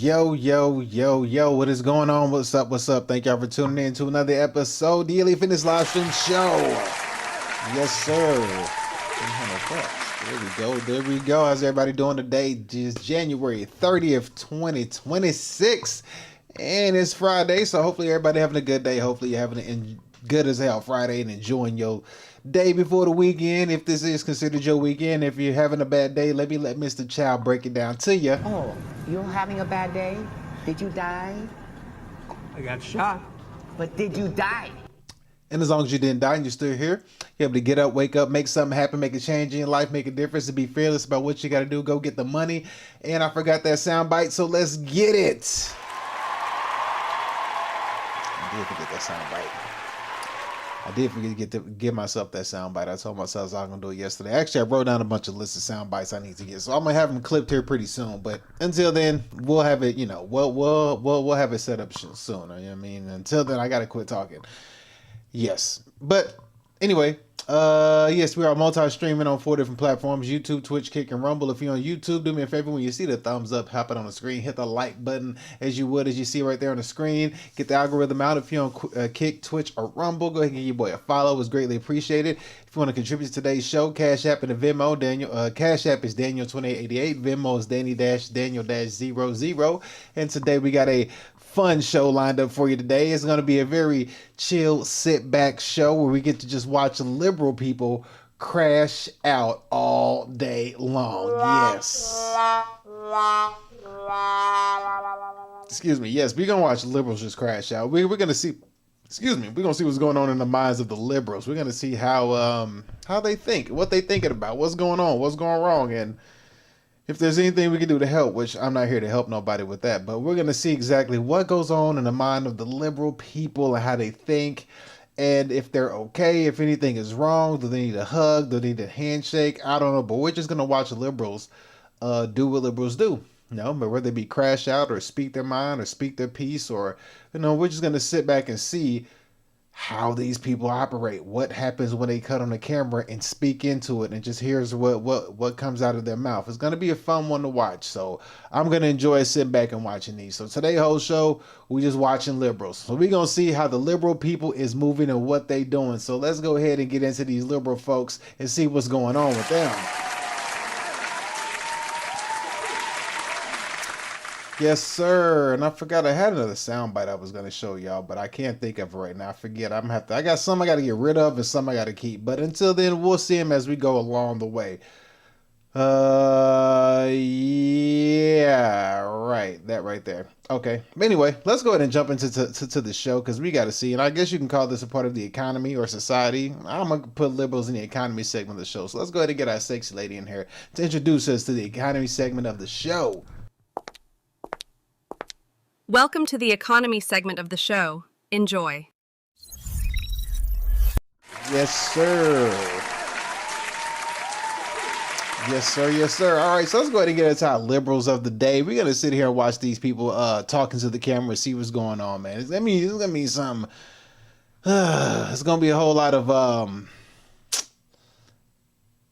Yo, what is going on? What's up? Thank y'all for tuning in to another episode, DnL&x Fitness Live Stream Show. Yes, sir. There we go. How's everybody doing today? Just January 30th, 2026. And it's Friday, so hopefully everybody having a good day. Hopefully you're having a good as hell Friday and enjoying your day before the weekend. If this is considered your weekend, if you're having a bad day, let Mr. Chow break it down to you. Oh, you're having a bad day? Did you die? I got shot. But did you die? And as long as you didn't die and you're still here, you're able to get up, wake up, make something happen, make a change in your life, make a difference, and be fearless about what you got to do. Go get the money. And I forgot that sound bite, so let's get it. I did forget that sound bite. I did forget to give myself that sound bite. I told myself I was going to do it yesterday. Actually, I wrote down a bunch of lists of sound bites I need to get. So I'm going to have them clipped here pretty soon. But until then, we'll have it, we'll have it set up soon. You know what I mean? Until then, I got to quit talking. Yes. But anyway, yes, we are multi-streaming on 4 different platforms: YouTube, Twitch, Kick, and Rumble. If you're on YouTube, do me a favor, when you see the thumbs up happen on the screen, hit the like button as you see right there on the screen. Get the algorithm out. If you're on Kick, Twitch, or Rumble, go ahead and give your boy a follow. It's greatly appreciated. If you want to contribute to today's show, Cash App and the Venmo. Cash App is Daniel2888. Venmo is Danny-Daniel-00. And today we got a fun show lined up for you today. It's going to be a very chill, sit back show where we get to just watch liberal people crash out all day long. Yes. Excuse me. Yes, we're going to watch liberals just crash out. We're going to see, we're going to see what's going on in the minds of the liberals. We're going to see how they think, what they thinking about, what's going on, what's going wrong, and if there's anything we can do to help, which I'm not here to help nobody with that, but we're going to see exactly what goes on in the mind of the liberal people and how they think, and if they're okay, if anything is wrong, do they need a hug, do they need a handshake? I don't know, but we're just going to watch liberals do what liberals do. But whether they be crash out or speak their mind or speak their piece, or, we're just going to sit back and see how these people operate, what happens when they cut on the camera and speak into it, and just here's what comes out of their mouth. It's going to be a fun one to watch, so I'm going to enjoy sitting back and watching these. So today's whole show, we just watching liberals. So we're going to see how the liberal people is moving and what they doing. So let's go ahead and get into these liberal folks and see what's going on with them. Yes, sir. And I forgot I had another soundbite I was going to show y'all, but I can't think of it right now. I forget. I got some I got to get rid of and some I got to keep. But until then, we'll see them as we go along the way. Yeah, right. That right there. Okay. Anyway, let's go ahead and jump into the show, because we got to see. And I guess you can call this a part of the economy or society. I'm going to put liberals in the economy segment of the show. So let's go ahead and get our sexy lady in here to introduce us to the economy segment of the show. Welcome to the economy segment of the show. Enjoy. Yes, sir. Yes, sir. All right, so let's go ahead and get into our liberals of the day. We're going to sit here and watch these people talking to the camera and see what's going on, man. It's going to be some... it's going to be a whole lot of...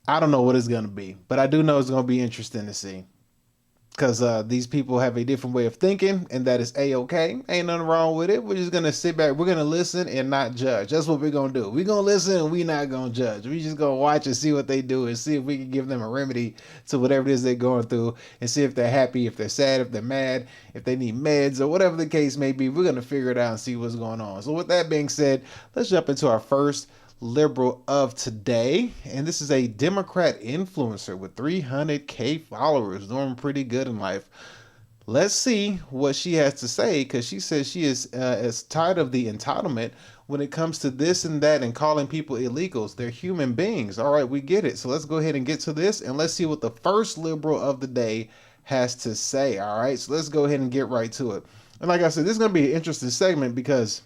I don't know what it's going to be, but I do know it's going to be interesting to see. Because these people have a different way of thinking, and that is A-okay. Ain't nothing wrong with it. We're just going to sit back. We're going to listen and not judge. That's what we're going to do. We're going to listen and we're not going to judge. We're just going to watch and see what they do and see if we can give them a remedy to whatever it is they're going through, and see if they're happy, if they're sad, if they're mad, if they need meds, or whatever the case may be. We're going to figure it out and see what's going on. So with that being said, let's jump into our first liberal of today, and this is a Democrat influencer with 300K followers, doing pretty good in life. Let's see what she has to say, because she says she is tired of the entitlement when it comes to this and that and calling people illegals. They're human beings. All right, we get it. So let's go ahead and get to this, and let's see what the first liberal of the day has to say. All right, so let's go ahead and get right to it. And like I said, this is going to be an interesting segment, because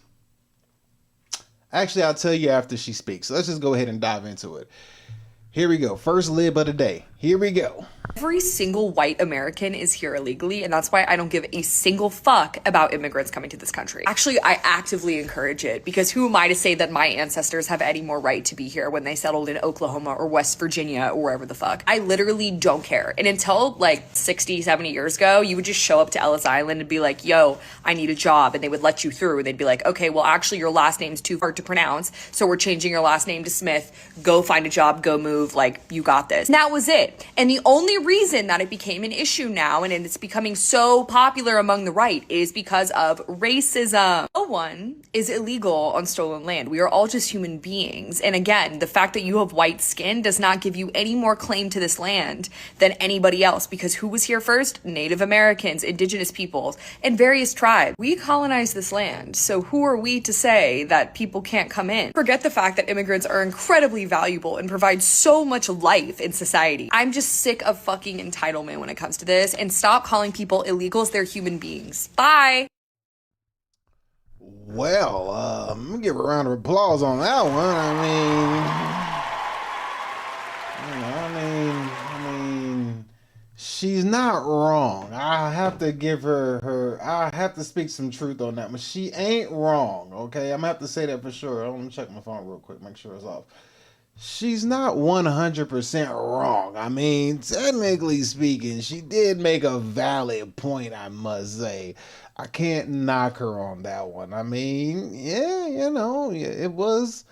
actually, I'll tell you after she speaks. So let's just go ahead and dive into it. Here we go. First lib of the day. Here we go. Every single white American is here illegally, and that's why I don't give a single fuck about immigrants coming to this country. Actually, I actively encourage it, because who am I to say that my ancestors have any more right to be here when they settled in Oklahoma or West Virginia or wherever the fuck? I literally don't care. And until like 60, 70 years ago, you would just show up to Ellis Island and be like, yo, I need a job, and they would let you through. And they'd be like, okay, well, actually your last name's too hard to pronounce, so we're changing your last name to Smith. Go find a job, go move, like, you got this. And that was it. And the only reason that it became an issue now, and it's becoming so popular among the right, is because of racism. No one is illegal on stolen land. We are all just human beings. And again, the fact that you have white skin does not give you any more claim to this land than anybody else, because who was here first? Native Americans, indigenous peoples, and various tribes. We colonized this land, so who are we to say that people can't come in? Forget the fact that immigrants are incredibly valuable and provide so much life in society. I'm just sick of fucking entitlement when it comes to this, and stop calling people illegals. They're human beings. Bye. Well, I'm gonna give a round of applause on that one. I mean, she's not wrong. I have to give I have to speak some truth on that, but she ain't wrong. Okay, I'm gonna have to say that for sure. I'm gonna check my phone real quick, make sure it's off. She's not 100% wrong. I mean, technically speaking, she did make a valid point, I must say. I can't knock her on that one. I mean, yeah, it was...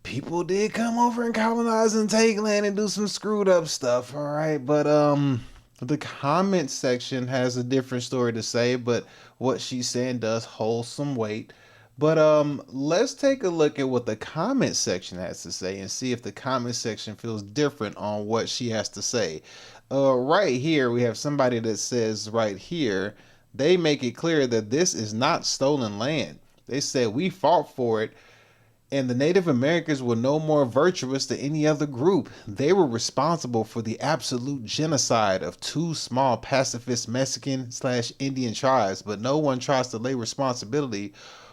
People did come over and colonize and take land and do some screwed up stuff, all right? But the comment section has a different story to say, but what she's saying does hold some weight. But let's take a look at what the comment section has to say and see if the comment section feels different on what she has to say. Right here, we have somebody that says right here, they make it clear that this is not stolen land. They said we fought for it, and the Native Americans were no more virtuous than any other group. They were responsible for the absolute genocide of 2 small pacifist Mexican/Indian tribes, but no one tries to lay responsibility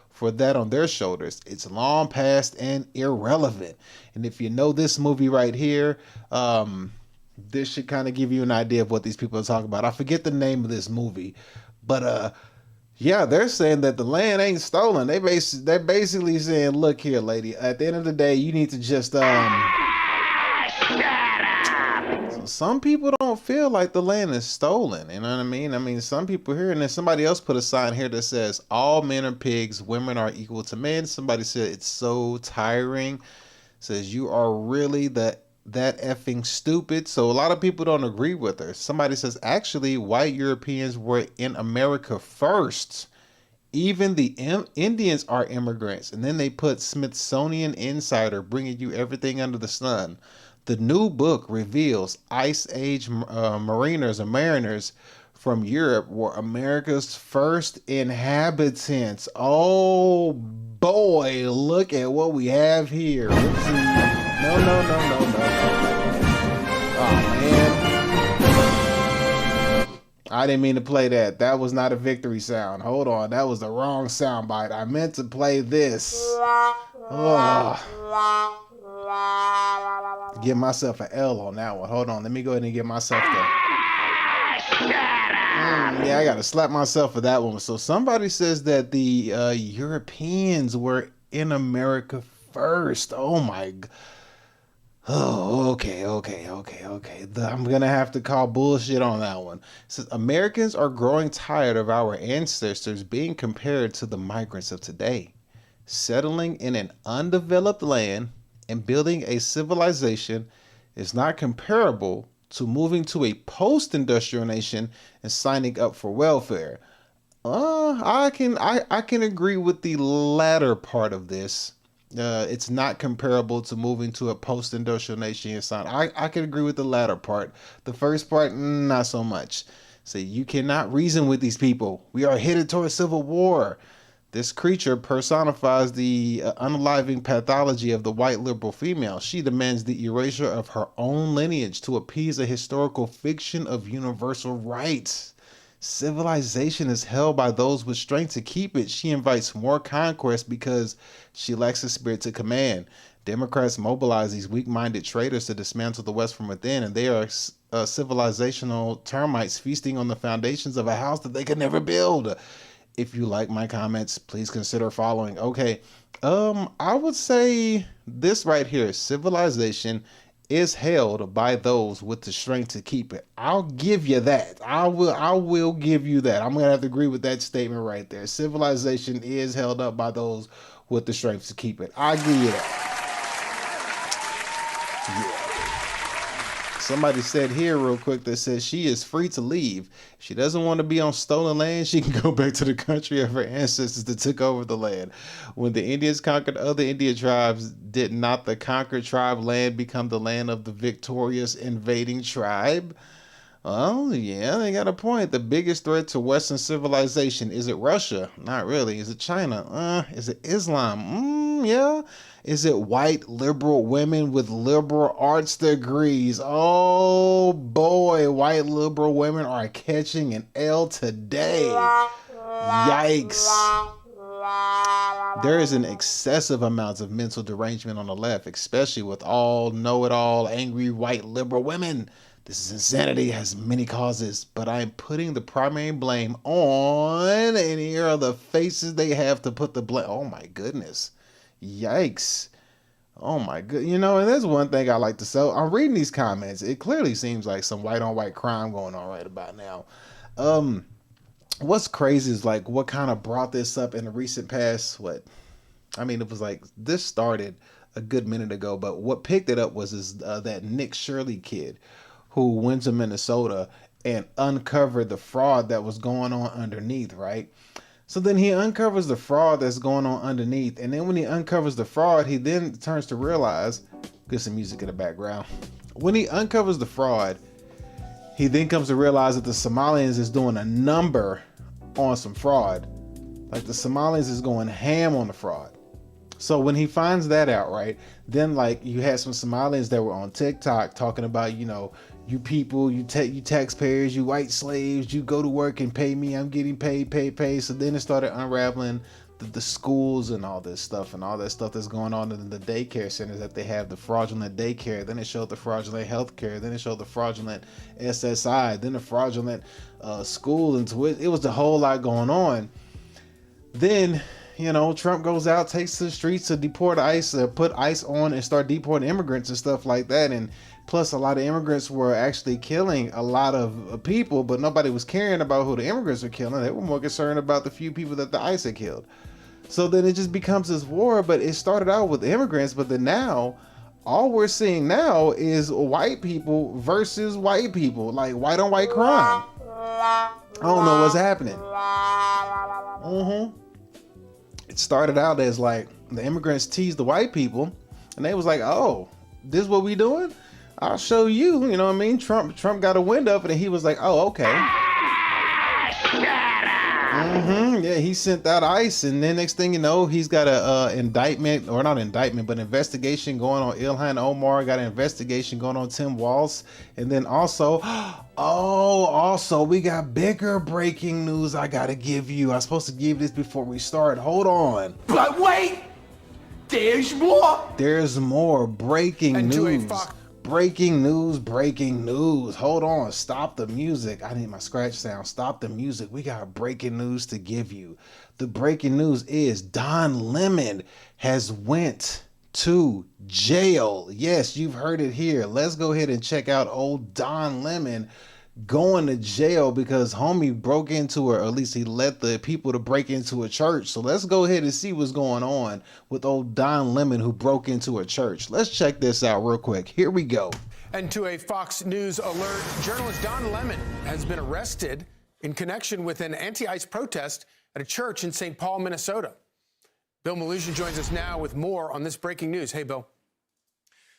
for that on their shoulders. It's long past and irrelevant. And if you know this movie right here, this should kind of give you an idea of what these people are talking about. I forget the name of this movie, but yeah, they're saying that the land ain't stolen. They're basically saying, look here, lady, at the end of the day, you need to just shut up. So some people don't feel like the land is stolen. You know what I mean? I mean, some people here, and then somebody else put a sign here that says all men are pigs, women are equal to men. Somebody said it's so tiring. Says you are really that effing stupid. So a lot of people don't agree with her. Somebody says actually white Europeans were in America first. Even the Indians are immigrants. And then they put Smithsonian Insider bringing you everything under the sun. The new book reveals Ice Age mariners from Europe were America's first inhabitants. Oh boy, look at what we have here. No. Oh man. I didn't mean to play that. That was not a victory sound. Hold on. That was the wrong sound bite. I meant to play this. Oh. Give myself an L on that one. Hold on. Let me go ahead and give myself the... yeah, I got to slap myself for that one. So somebody says that the Europeans were in America first. Oh my God. Oh, okay. I'm going to have to call bullshit on that one. It says Americans are growing tired of our ancestors being compared to the migrants of today. Settling in an undeveloped land and building a civilization is not comparable to moving to a post-industrial nation and signing up for welfare. I can agree with the latter part of this. It's not comparable to moving to a post-industrial nation and sign. I can agree with the latter part. The first part, not so much. So you cannot reason with these people. We are headed toward civil war. This creature personifies the unaliving pathology of the white liberal female. She demands the erasure of her own lineage to appease a historical fiction of universal rights. Civilization is held by those with strength to keep it. She invites more conquest because she lacks the spirit to command. Democrats mobilize these weak-minded traitors to dismantle the West from within, and they are civilizational termites feasting on the foundations of a house that they could never build. If you like my comments, please consider following. Okay, I would say this right here: civilization is held by those with the strength to keep it. I'll give you that. I will give you that. I'm gonna have to agree with that statement right there. Civilization is held up by those with the strength to keep it. I'll give you that. Yeah. Somebody said here real quick that says she is free to leave. If she doesn't want to be on stolen land, she can go back to the country of her ancestors that took over the land. When the Indians conquered other Indian tribes, did not the conquered tribe land become the land of the victorious invading tribe? Oh, yeah, they got a point. The biggest threat to Western civilization, is it Russia? Not really. Is it China? Is it Islam? Yeah. Is it white liberal women with liberal arts degrees? Oh, boy, white liberal women are catching an L today. Yikes. There is an excessive amount of mental derangement on the left, especially with all know-it-all, angry white liberal women. This is insanity, has many causes, but I'm putting the primary blame on, and here are the faces they have to put the blame. Oh my goodness. Yikes. Oh my good. You know, and there's one thing I like to say. I'm reading these comments. It clearly seems like some white on white crime going on right about now. What's crazy is like what kind of brought this up in the recent past. It was like this started a good minute ago, but what picked it up was that Nick Shirley kid who went to Minnesota and uncovered the fraud that was going on underneath, right? So then he uncovers the fraud that's going on underneath. And then when he uncovers the fraud, he then turns to realize, get some music in the background. When he uncovers the fraud, he then comes to realize that the Somalians is doing a number on some fraud. Like the Somalians is going ham on the fraud. So when he finds that out, right, then like you had some Somalians that were on TikTok talking about, you know, you people, you taxpayers, you white slaves, you go to work and pay me, I'm getting paid. So then it started unraveling the schools and all this stuff and all that stuff that's going on in the daycare centers, that they have the fraudulent daycare. Then it showed the fraudulent healthcare. Then it showed the fraudulent SSI. Then the fraudulent school. And it was the whole lot going on. Then, you know, Trump goes out, takes to the streets to deport ICE, put ICE on and start deporting immigrants and stuff like that. And plus, a lot of immigrants were actually killing a lot of people, but nobody was caring about who the immigrants were killing. They were more concerned about the few people that the ICE had killed. So then it just becomes this war, but it started out with immigrants, but then now, all we're seeing now is white people versus white people, like white on white crime. I don't know what's happening. It started out as like the immigrants teased the white people, and they was like, oh, this is what we doing? I'll show you, you know what I mean? Trump got a wind of it, and he was like, oh, okay. Yeah, he sent out ICE, and then next thing you know, he's got a but investigation going on Ilhan Omar, got an investigation going on Tim Walz, and then also, we got bigger breaking news I gotta give you. I was supposed to give this before we start. Hold on. But wait! There's more! There's more breaking news. Breaking news. Hold on. Stop the music. I need my scratch sound. Stop the music. We got breaking news to give you. The breaking news is Don Lemon has went to jail. Yes, you've heard it here. Let's go ahead and check out old Don Lemon going to jail because homie broke into her, or at least he led the people to break into a church. So let's go ahead and see what's going on with old Don Lemon who broke into a church. Let's check this out real quick. Here we go. And to a Fox News alert, journalist Don Lemon has been arrested in connection with an anti-ICE protest at a church in St. Paul, Minnesota. Bill Malusian joins us now with more on this breaking news. Hey, Bill.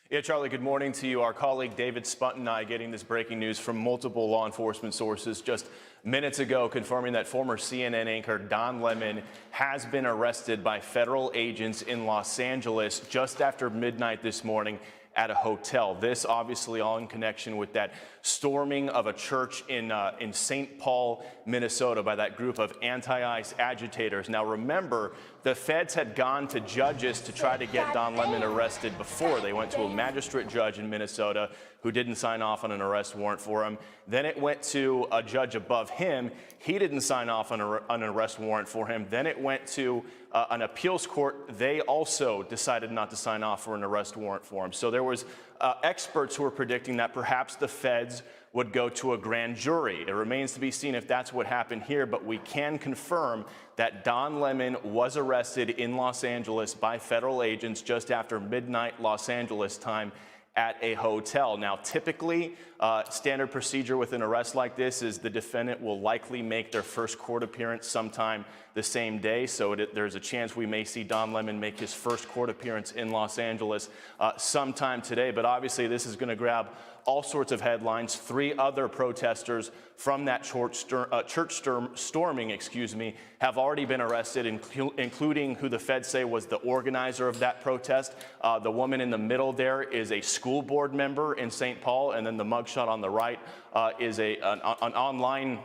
Yeah, Charlie, good morning to you. Our colleague David Spunt and I getting this breaking news from multiple law enforcement sources just minutes ago, confirming that former CNN anchor Don Lemon has been arrested by federal agents in Los Angeles just after midnight this morning at a hotel. This obviously all in connection with that storming of a church in St. Paul, Minnesota by that group of anti-ICE agitators. Now remember, the feds had gone to judges to try to get Don Lemon arrested before. They went to a magistrate judge in Minnesota who didn't sign off on an arrest warrant for him. Then it went to a judge above him. He didn't sign off on an arrest warrant for him. Then it went to an appeals court. They also decided not to sign off for an arrest warrant for him. So there was experts who were predicting that perhaps the feds would go to a grand jury. It remains to be seen if that's what happened here, but we can confirm that Don Lemon was arrested in Los Angeles by federal agents just after midnight Los Angeles time at a hotel. Now, typically, standard procedure with an arrest like this is the defendant will likely make their first court appearance sometime the same day. So there's a chance we may see Don Lemon make his first court appearance in Los Angeles sometime today. But obviously, this is going to grab all sorts of headlines. 3 other protesters from that church storming, have already been arrested, including who the feds say was the organizer of that protest. The woman in the middle there is a school board member in St. Paul, and then the mugshot on the right is an online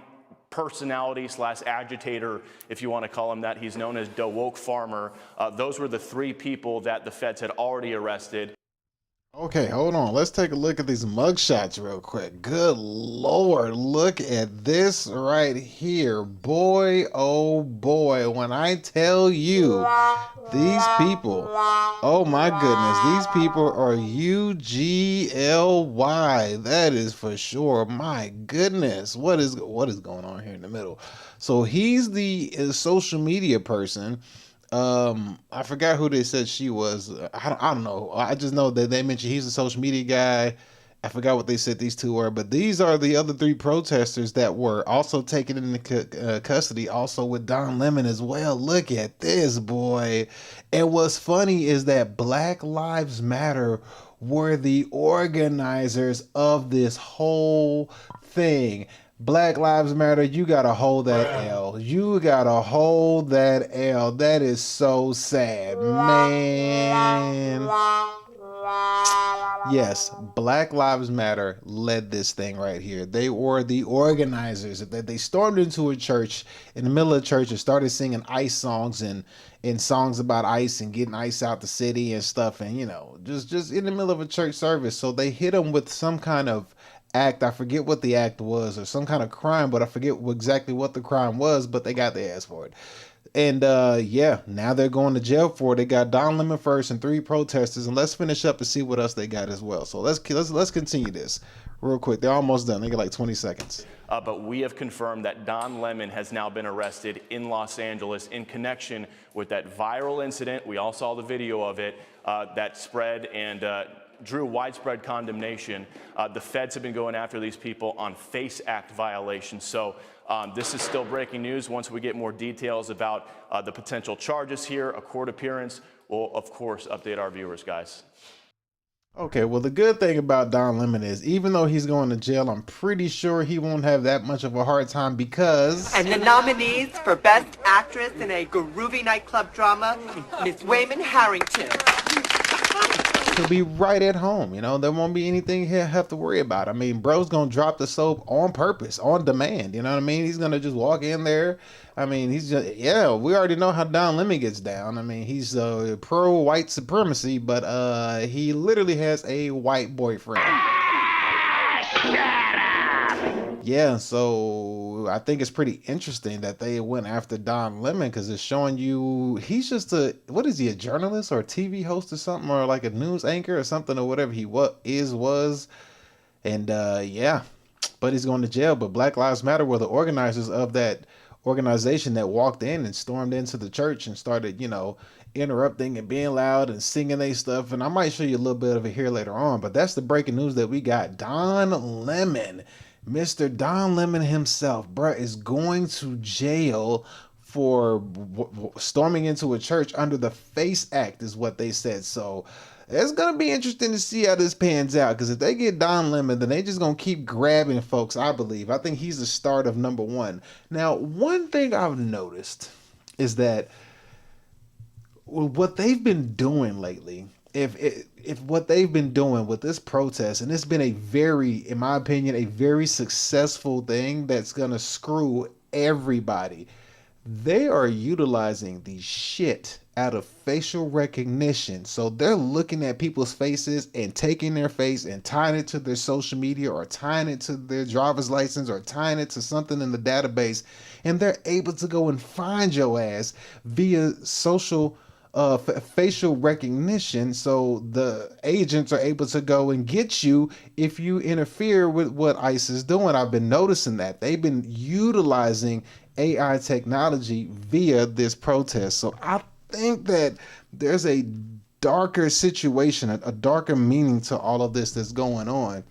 personality / agitator, if you want to call him that. He's known as the Woke Farmer. Those were the 3 people that the feds had already arrested. Okay, hold on. Let's take a look at these mugshots real quick. Good Lord, look at this right here. Boy, oh boy, when I tell you, these people, oh my goodness, these people are UGLY. That is for sure. My goodness, what is going on here in the middle? So he's the social media person. I forgot who they said she was. I don't know. I just know that they mentioned he's a social media guy. I forgot what they said these 2 were, but these are the other 3 protesters that were also taken into custody, also with Don Lemon as well. Look at this, boy. And what's funny is that Black Lives Matter were the organizers of this whole thing. Black Lives Matter, you gotta hold that L. You gotta hold that L. That is so sad, man. Yes, Black Lives Matter led this thing right here. They were the organizers. They stormed into a church, in the middle of the church, and started singing ICE songs and songs about ICE and getting ICE out the city and stuff. And, just in the middle of a church service. So they hit them with some kind of act. I forget what the act was, or some kind of crime, but I forget exactly what the crime was, but they got their ass for it. And yeah, now they're going to jail for it. They got Don Lemon first and 3 protesters, and let's finish up and see what else they got as well. So let's continue this real quick. They're almost done. They got like 20 seconds. But we have confirmed that Don Lemon has now been arrested in Los Angeles in connection with that viral incident. We all saw the video of it that spread and drew widespread condemnation. The feds have been going after these people on FACE Act violations. So this is still breaking news. Once we get more details about the potential charges here, a court appearance, we'll of course update our viewers, guys. Okay, well, the good thing about Don Lemon is, even though he's going to jail, I'm pretty sure he won't have that much of a hard time, because... And the nominees for Best Actress in a Groovy Nightclub Drama, Miss Wayman Harrington. He'll be right at home, there won't be anything he'll have to worry about. I mean, bro's gonna drop the soap on purpose, on demand, you know what I mean? He's gonna just walk in there. I mean, he's just, yeah, we already know how Don Lemon gets down. I mean, he's pro white supremacy, but he literally has a white boyfriend. Yeah, so I think it's pretty interesting that they went after Don Lemon, because it's showing you he's just what is he, a journalist or a TV host or something, or like a news anchor or something, or whatever he was. And yeah, but he's going to jail. But Black Lives Matter were the organizers of that organization that walked in and stormed into the church and started, interrupting and being loud and singing their stuff. And I might show you a little bit of it here later on, but that's the breaking news that we got. Don Lemon, Mr. Don Lemon himself, bruh, is going to jail for storming into a church under the FACE Act, is what they said. So it's going to be interesting to see how this pans out, because if they get Don Lemon, then they just going to keep grabbing folks, I believe. I think he's the start of number 1. Now, one thing I've noticed is that what they've been doing lately, if what they've been doing with this protest, and it's been a very, in my opinion, a very successful thing that's gonna screw everybody. They are utilizing the shit out of facial recognition. So they're looking at people's faces and taking their face and tying it to their social media or tying it to their driver's license or tying it to something in the database. And they're able to go and find your ass via social facial recognition. So the agents are able to go and get you if you interfere with what ICE is doing. I've been noticing that they've been utilizing AI technology via this protest. So I think that there's a darker situation, a darker meaning to all of this that's going on.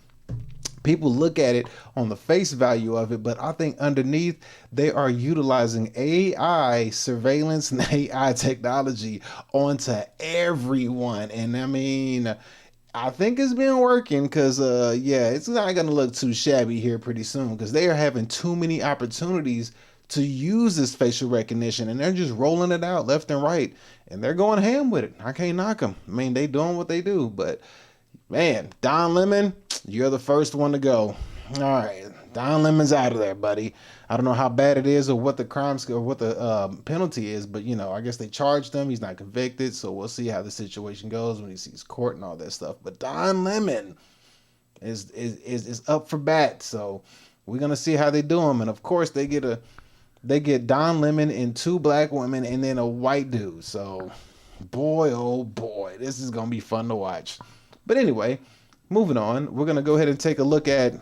People look at it on the face value of it, but I think underneath they are utilizing AI surveillance and AI technology onto everyone. And I mean, I think it's been working because, yeah, it's not going to look too shabby here pretty soon because they are having too many opportunities to use this facial recognition and they're just rolling it out left and right and they're going ham with it. I can't knock them. I mean, they doing what they do, but man, Don Lemon, you're the first one to go. All right, Don Lemon's out of there, buddy. I don't know how bad it is or what the crimes or what the penalty is, but you know, I guess they charged him. He's not convicted, so we'll see how the situation goes when he sees court and all that stuff. But Don Lemon is up for bat, so we're gonna see how they do him. And of course, they get Don Lemon and 2 black women and then a white dude. So, boy, oh boy, this is gonna be fun to watch. But anyway, moving on, we're gonna go ahead and take a look at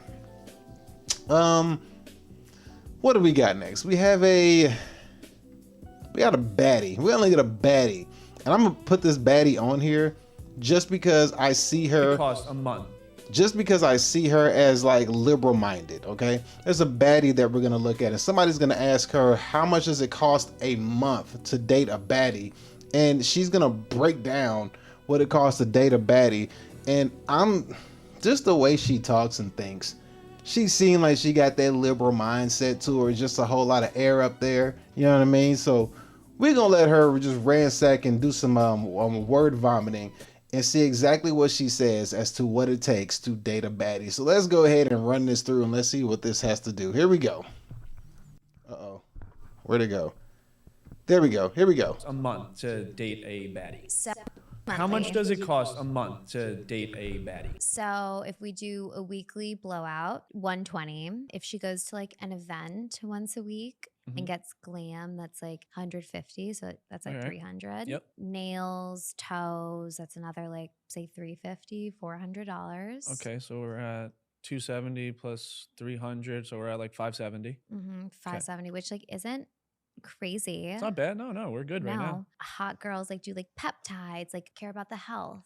what do we got next? We got a baddie. We only get a baddie, and I'm gonna put this baddie on here just because I see her. It costs a month. Just because I see her as like liberal minded, okay? There's a baddie that we're gonna look at, and somebody's gonna ask her how much does it cost a month to date a baddie, and she's gonna break down what it costs to date a baddie. And I'm just the way she talks and thinks, she seemed like she got that liberal mindset to her, just a whole lot of air up there, you know what I mean? So we're gonna let her just ransack and do some word vomiting and see exactly what she says as to what it takes to date a baddie. So let's go ahead and run this through and let's see what this has to do. Here we go. Uh-oh. Where'd it go? There we go. Here we go. A month to date a baddie. So, How much does it cost a month to date a baddie? So if we do a weekly blowout, $120. If she goes to like an event once a week and gets glam, that's like $150. So that's like $300. Yep. Nails, toes, that's another like say $350, $400. Okay, so we're at 270 plus 300, so we're at like 570. 570, which like isn't crazy. It's not bad. No, we're good right now. Hot girls like do like peptides, like care about the health.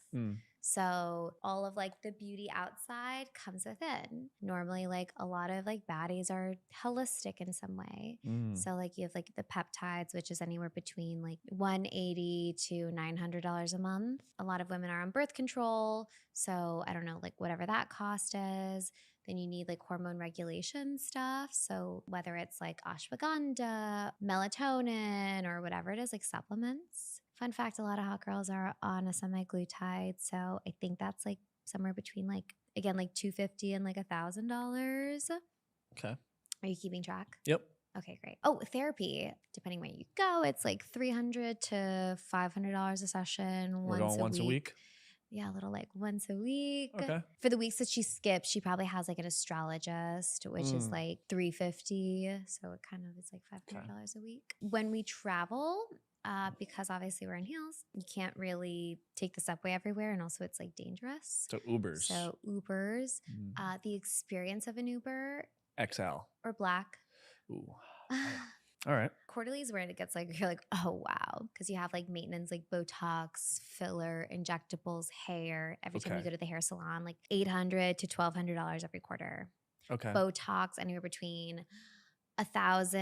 So all of like the beauty outside comes within. Normally like a lot of like baddies are holistic in some way. So like you have like the peptides, which is anywhere between like $180 to $900 a month. A lot of women are on birth control. So I don't know, like whatever that cost is. Then you need like hormone regulation stuff. So whether it's like ashwagandha, melatonin, or whatever it is, like supplements. Fun fact, a lot of hot girls are on a semaglutide. So I think that's like somewhere between like, again, like $250 and like $1,000. Okay. Are you keeping track? Yep. Okay, great. Oh, therapy. Depending where you go, it's like $300 to $500 a session. We're going once a week. Yeah, a little like once a week. Okay. For the weeks that she skips, she probably has like an astrologist, which is like $350. So it kind of is like $500 a week. When we travel, because obviously we're in heels, you can't really take the subway everywhere, and also it's like dangerous. So Ubers. The experience of an Uber. XL. Or black. Ooh. All right. Quarterly is where it gets like, you're like, oh, wow. Because you have like maintenance, like Botox, filler, injectables, hair. Every time you go to the hair salon, like $800 to $1,200 every quarter. Okay. Botox, anywhere between $1,000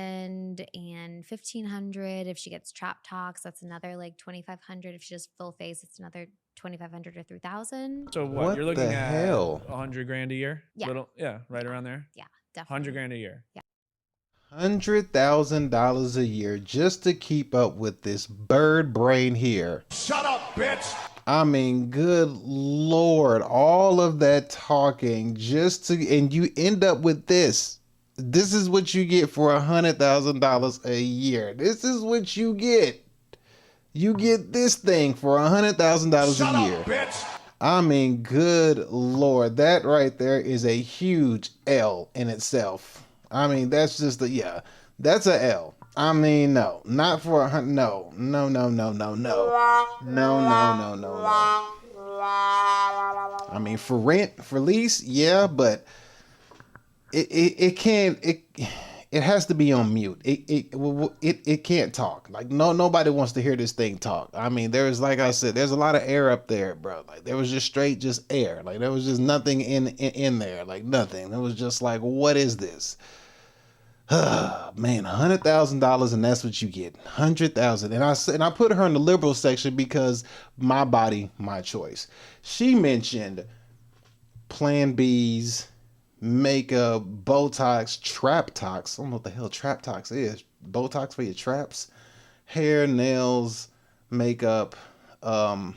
and $1,500. If she gets trap tox, that's another like $2,500. If she does full face, it's another $2,500 or $3,000. So what you're looking at? Hell? $100,000 a year? Yeah. Right around there. Yeah, definitely. $100,000 a year. Yeah. $100,000 a year just to keep up with this bird brain here. Shut up, bitch! I mean, good Lord, all of that talking just to, and you end up with this. This is what you get for $100,000 a year. This is what you get. You get this thing for $100,000 a year. Shut up, bitch! I mean, good Lord, that right there is a huge L in itself. I mean, that's just a, yeah, that's a L. I mean, no, not for $100. No. I mean, for rent, for lease, yeah, but it can't. It has to be on mute. It can't talk. Like nobody wants to hear this thing talk. I mean, there's, like I said, there's a lot of air up there, bro. Like there was just straight just air. Like there was just nothing in there. Like nothing. It was just like, what is this? Man, $100,000 and that's what you get. $100,000. And I put her in the liberal section because my body, my choice. She mentioned Plan B's, makeup, Botox, Trap-tox. I don't know what the hell Trap-tox is. Botox for your traps, hair, nails, makeup. I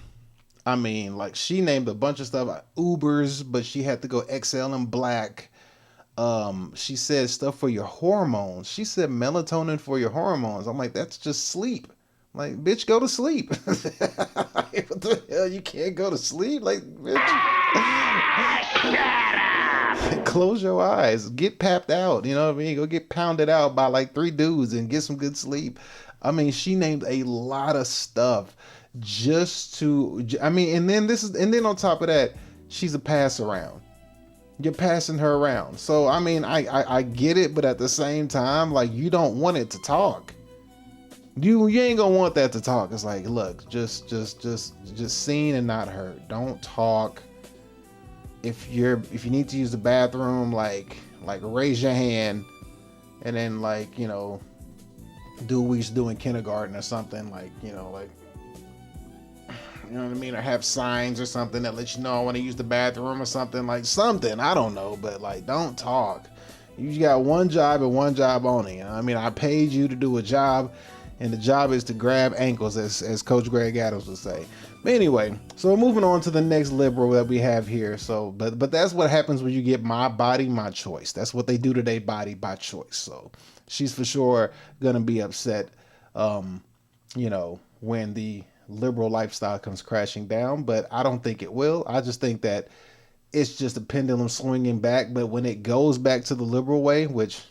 mean, like she named a bunch of stuff, like Ubers, but she had to go XL and black. She said stuff for your hormones. She said melatonin for your hormones. I'm like, that's just sleep. Like, bitch, go to sleep. What the hell? You can't go to sleep? Like, bitch. Close your eyes. Get papped out. You know what I mean? Go get pounded out by like 3 dudes and get some good sleep. I mean, she named a lot of stuff just to, I mean, and then on top of that, she's a pass around. You're passing her around. So, I mean, I get it, but at the same time, like, you don't want it to talk. You ain't gonna want that to talk. It's like, look, just seen and not heard. Don't talk. If you need to use the bathroom, like raise your hand, and then like, you know, do what we used to do in kindergarten or something, like, you know, like, you know what I mean, or have signs or something that let you know I want to use the bathroom or something, like something, I don't know, but like, don't talk. You got one job and one job only. I mean, I paid you to do a job, and the job is to grab ankles, as Coach Greg Adams would say. But anyway, so moving on to the next liberal that we have here. So, but that's what happens when you get my body, my choice. That's what they do to their body by choice. So she's for sure gonna be upset, you know, when the liberal lifestyle comes crashing down, but I don't think it will. I just think that it's just a pendulum swinging back, but when it goes back to the liberal way, which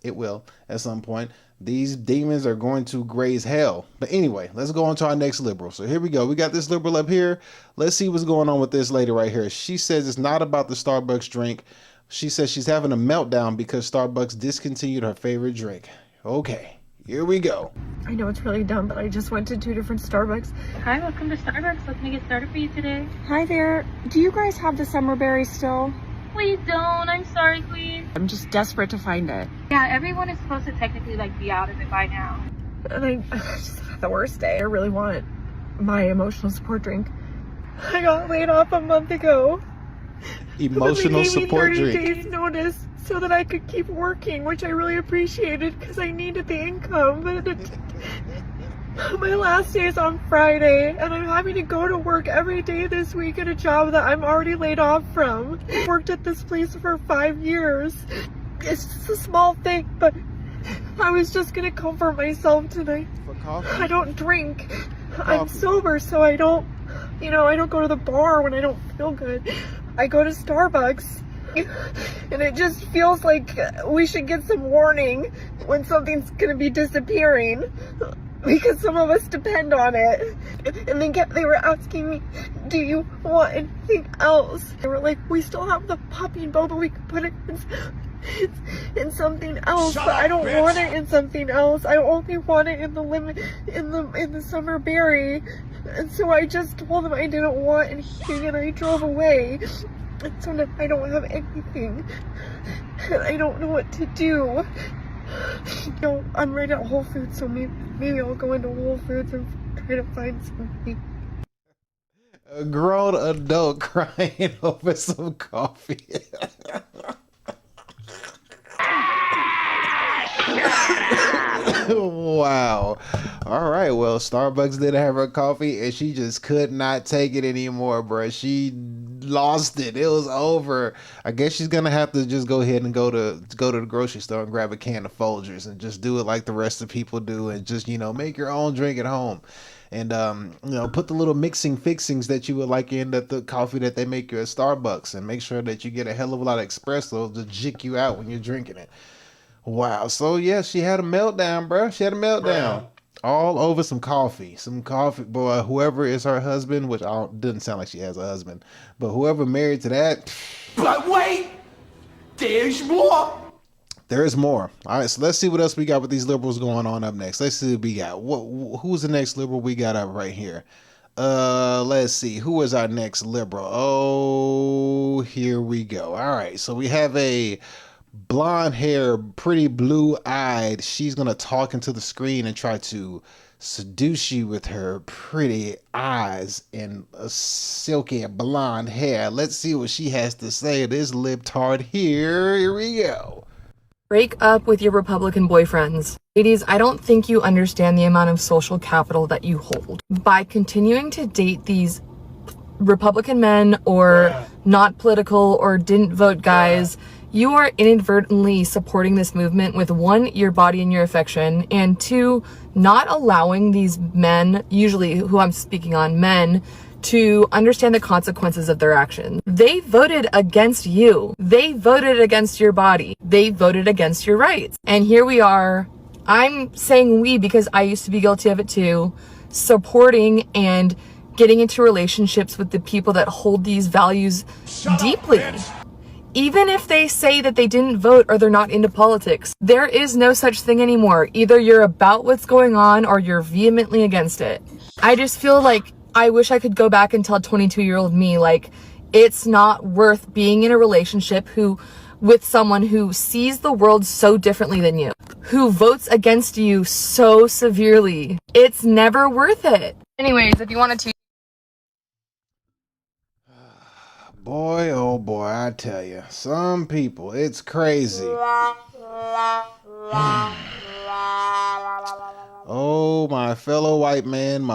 it will at some point, these demons are going to graze hell. But anyway, let's go on to our next liberal. So here we go. We got this liberal up here. Let's see what's going on with this lady right here. She says it's not about the Starbucks drink. She says she's having a meltdown because Starbucks discontinued her favorite drink. Okay. Here we go. I know it's really dumb, but I just went to 2 different Starbucks. Hi, welcome to Starbucks. What can I get started for you today? Hi there. Do you guys have the summer berry still? We don't. I'm sorry, Queen. I'm just desperate to find it. Yeah, everyone is supposed to technically like be out of it by now. And I just had the worst day. I really want my emotional support drink. I got laid off a month ago. Emotional support drink. They gave me 30 days notice so that I could keep working, which I really appreciated because I needed the income. But my last day is on Friday, and I'm having to go to work every day this week at a job that I'm already laid off from. I worked at this place for 5 years. It's just a small thing, but I was just gonna comfort myself tonight. For coffee? I don't drink. Coffee. I'm sober, so I don't, you know, I don't go to the bar when I don't feel good. I go to Starbucks. And it just feels like we should get some warning when something's gonna be disappearing, because some of us depend on it. And they were asking me, do you want anything else? They were like, we still have the puppy bowl, but we could put it in something else. But I don't want it in something else. I only want it in the summer berry. And so I just told them I didn't want anything, and I drove away. And so now I don't have anything, and I don't know what to do. You know, I'm right at Whole Foods, so maybe I'll go into Whole Foods and try to find something. A grown adult crying over some coffee. Wow. All right. Well, Starbucks did have her coffee, and she just could not take it anymore, bro. She lost it. It was over. I guess she's gonna have to just go ahead and go to the grocery store and grab a can of Folgers and just do it like the rest of people do, and just make your own drink at home. And put the little mixing fixings that you would like in the coffee that they make you at Starbucks, and make sure that you get a hell of a lot of espresso to jick you out when you're drinking it. Wow. So yeah, she had a meltdown, bro. She had a meltdown. All over some coffee. Boy, whoever is her husband, which doesn't sound like she has a husband, but whoever married to that. But wait, there's more. There's more. All right, so let's see what else we got with these liberals going on up next. Let's see what we got. Who's the next liberal we got up right here? Let's see. Who is our next liberal? Oh, here we go. All right, so we have a blonde hair, pretty blue-eyed. She's going to talk into the screen and try to seduce you with her pretty eyes and a silky blonde hair. Let's see what she has to say. This libtard here. Here we go. Break up with your Republican boyfriends. Ladies, I don't think you understand the amount of social capital that you hold. By continuing to date these Republican men or not political or didn't vote guys, you are inadvertently supporting this movement with 1, your body and your affection, and 2, not allowing these men, usually who I'm speaking on, men, to understand the consequences of their actions. They voted against you. They voted against your body. They voted against your rights. And here we are. I'm saying we because I used to be guilty of it too, supporting and getting into relationships with the people that hold these values deeply. Even if they say that they didn't vote or they're not into politics, there is no such thing anymore. Either you're about what's going on or you're vehemently against it. I just feel like I wish I could go back and tell 22-year-old me, like, it's not worth being in a relationship with someone who sees the world so differently than you, who votes against you so severely. It's never worth it. Anyways, if you want to Boy, oh boy, I tell you, some people, it's crazy. Oh, my fellow white man,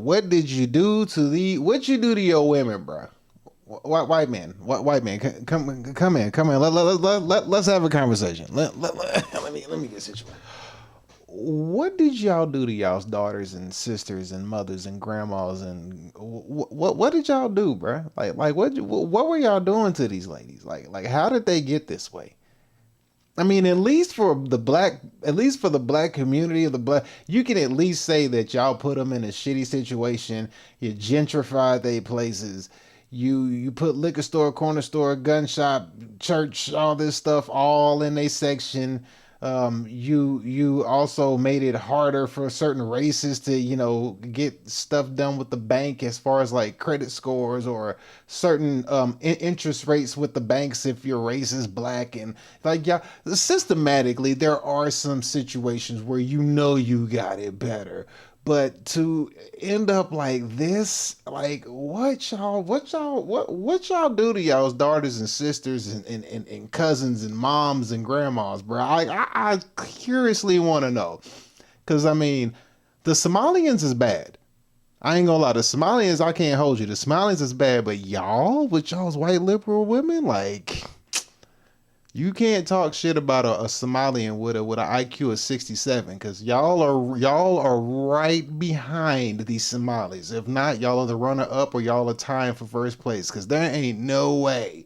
what did you do to your women, bro? White man, come in. Let's have a conversation. Let me get situated. What did y'all do to y'all's daughters and sisters and mothers and grandmas, and what did y'all do, bro? Like what were y'all doing to these ladies? Like how did they get this way? I mean, at least for the black community of the black, you can at least say that y'all put them in a shitty situation. You gentrified their places. You put liquor store, corner store, gun shop, church, all this stuff all in a section. You also made it harder for certain races to, get stuff done with the bank as far as like credit scores or certain interest rates with the banks if your race is black. And systematically there are some situations where you got it better. But to end up like this, like what y'all do to y'all's daughters and sisters and cousins and moms and grandmas, bro? I curiously want to know, because I mean, the Somalians is bad. I ain't gonna lie, the Somalians, I can't hold you. The Somalians is bad, but y'all with y'all's white liberal women, like, you can't talk shit about a Somalian with an IQ of 67, because y'all are right behind these Somalis. If not, y'all are the runner up or y'all are tying for first place, because there ain't no way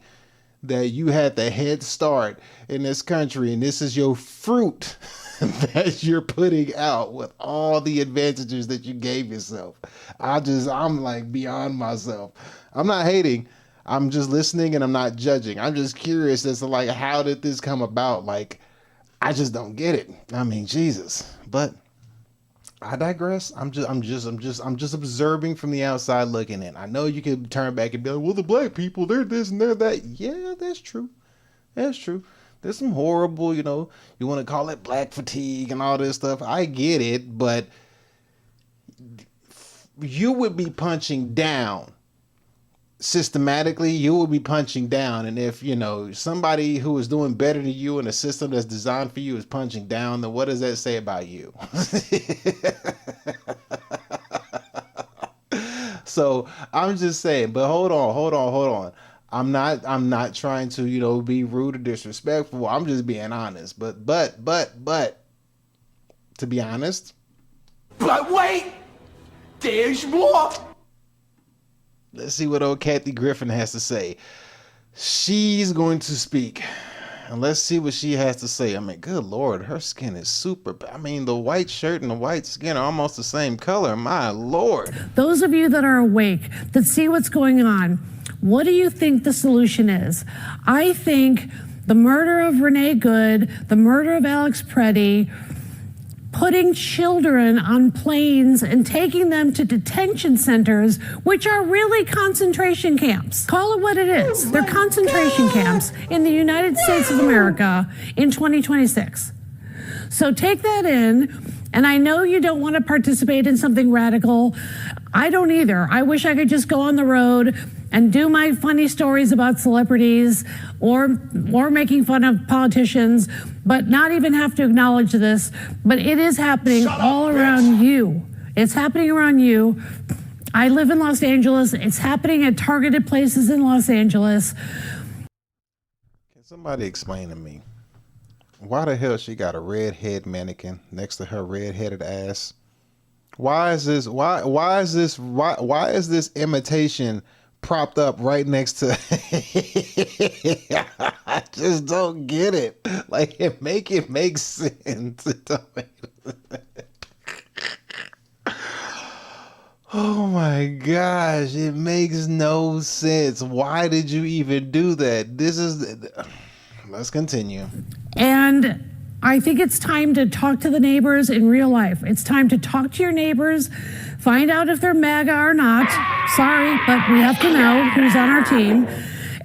that you had the head start in this country and this is your fruit that you're putting out with all the advantages that you gave yourself. I'm like beyond myself. I'm not hating. I'm just listening and I'm not judging. I'm just curious as to like, how did this come about? Like, I just don't get it. I mean, Jesus. But I digress. I'm just observing from the outside looking in. I know you could turn back and be like, well, the black people, they're this and they're that. Yeah, that's true. That's true. There's some horrible, you want to call it black fatigue and all this stuff. I get it, but you would be punching down systematically, you will be punching down. And if, you know, somebody who is doing better than you in a system that's designed for you is punching down, then what does that say about you? So I'm just saying, but hold on. I'm not trying to, you know, be rude or disrespectful. I'm just being honest. But to be honest. But wait, there's more. Let's see what old Kathy Griffin has to say. She's going to speak. And let's see what she has to say. I mean, good Lord, her skin is super. I mean, the white shirt and the white skin are almost the same color. My Lord. Those of you that are awake, that see what's going on, what do you think the solution is? I think the murder of Renee Good, the murder of Alex Preddy, putting children on planes and taking them to detention centers, which are really concentration camps. Call it what it is. They're concentration camps in the United States of America in 2026. So take that in, and I know you don't want to participate in something radical. I don't either. I wish I could just go on the road and do my funny stories about celebrities or making fun of politicians, but not even have to acknowledge this. But it is happening all around you. It's happening around you. I live in Los Angeles. It's happening at targeted places in Los Angeles. Can somebody explain to me why the hell she got a red head mannequin next to her red-headed ass? Why is this imitation propped up right next to I just don't get it. Like, it makes sense. Oh my gosh, it makes no sense. Why did you even do that? Let's continue. And I think it's time to talk to the neighbors in real life. It's time to talk to your neighbors, find out if they're MAGA or not. Sorry, but we have to know who's on our team,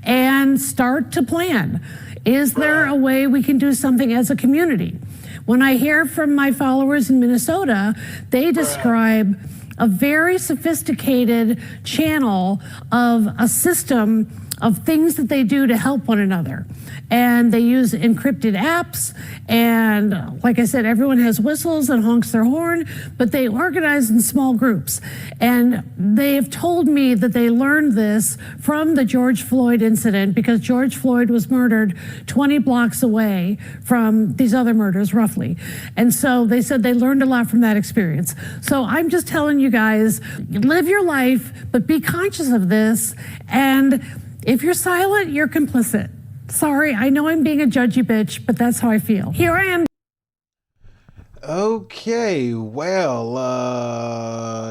and start to plan. Is there a way we can do something as a community? When I hear from my followers in Minnesota, they describe a very sophisticated channel of a system of things that they do to help one another. And they use encrypted apps. And like I said, everyone has whistles and honks their horn, but they organize in small groups. And they have told me that they learned this from the George Floyd incident, because George Floyd was murdered 20 blocks away from these other murders, roughly. And so they said they learned a lot from that experience. So I'm just telling you guys, live your life, but be conscious of this. And if you're silent, you're complicit. Sorry, I know I'm being a judgy bitch, but that's how I feel. Here I am. Okay, well,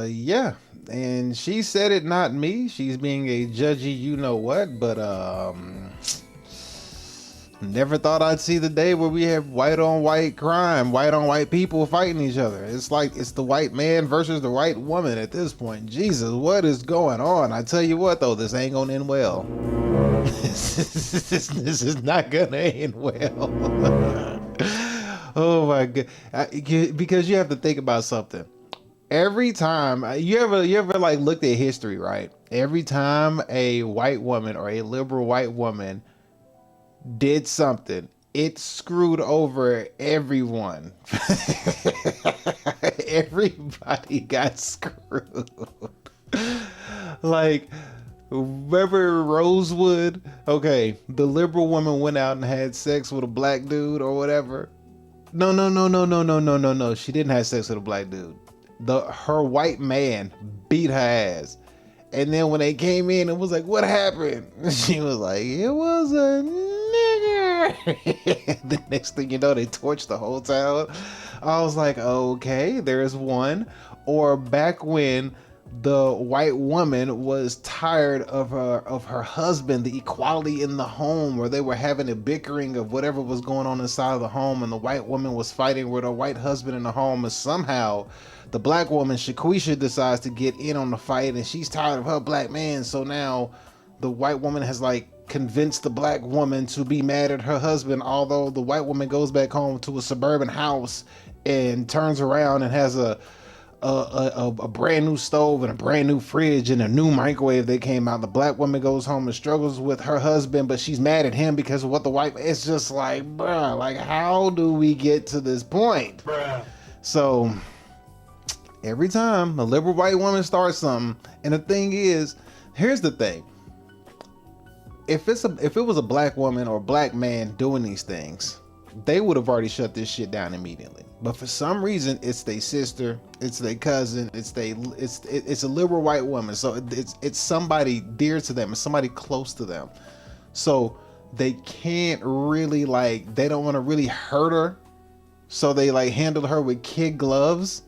yeah. And she said it, not me. She's being a judgy you-know-what, but never thought I'd see the day where we have white-on-white crime, white-on-white people fighting each other. It's like it's the white man versus the white woman at this point. Jesus, what is going on? I tell you what, though, this ain't gonna end well. This is not gonna end well. Oh my God. Because you have to think about something. Every time you ever like looked at history, right? Every time a white woman or a liberal white woman did something, it screwed over everyone. Everybody got screwed. Like, remember Rosewood? Okay, the liberal woman went out and had sex with a black dude or whatever. No. She didn't have sex with a black dude. Her white man beat her ass. And then when they came in, it was like, what happened? She was like, it was a nigger. The next thing you know, they torched the whole town. I was like, okay, there's one. Or back when the white woman was tired of her husband, the equality in the home, where they were having a bickering of whatever was going on inside of the home, and the white woman was fighting with her white husband in the home, and somehow the black woman, Shaquisha, decides to get in on the fight, and she's tired of her black man. So now the white woman has like convinced the black woman to be mad at her husband, although the white woman goes back home to a suburban house and turns around and has a a brand new stove and a brand new fridge and a new microwave that came out. The black woman goes home and struggles with her husband, but she's mad at him because of what the white. It's just like, bruh, like how do we get to this point? Bruh. So every time a liberal white woman starts something, and the thing is, here's the thing. If it was a black woman or a black man doing these things, they would have already shut this shit down immediately. But for some reason, it's their sister, it's their cousin, it's a liberal white woman. So it's somebody dear to them, it's somebody close to them. So they can't really they don't want to really hurt her. So they handle her with kid gloves.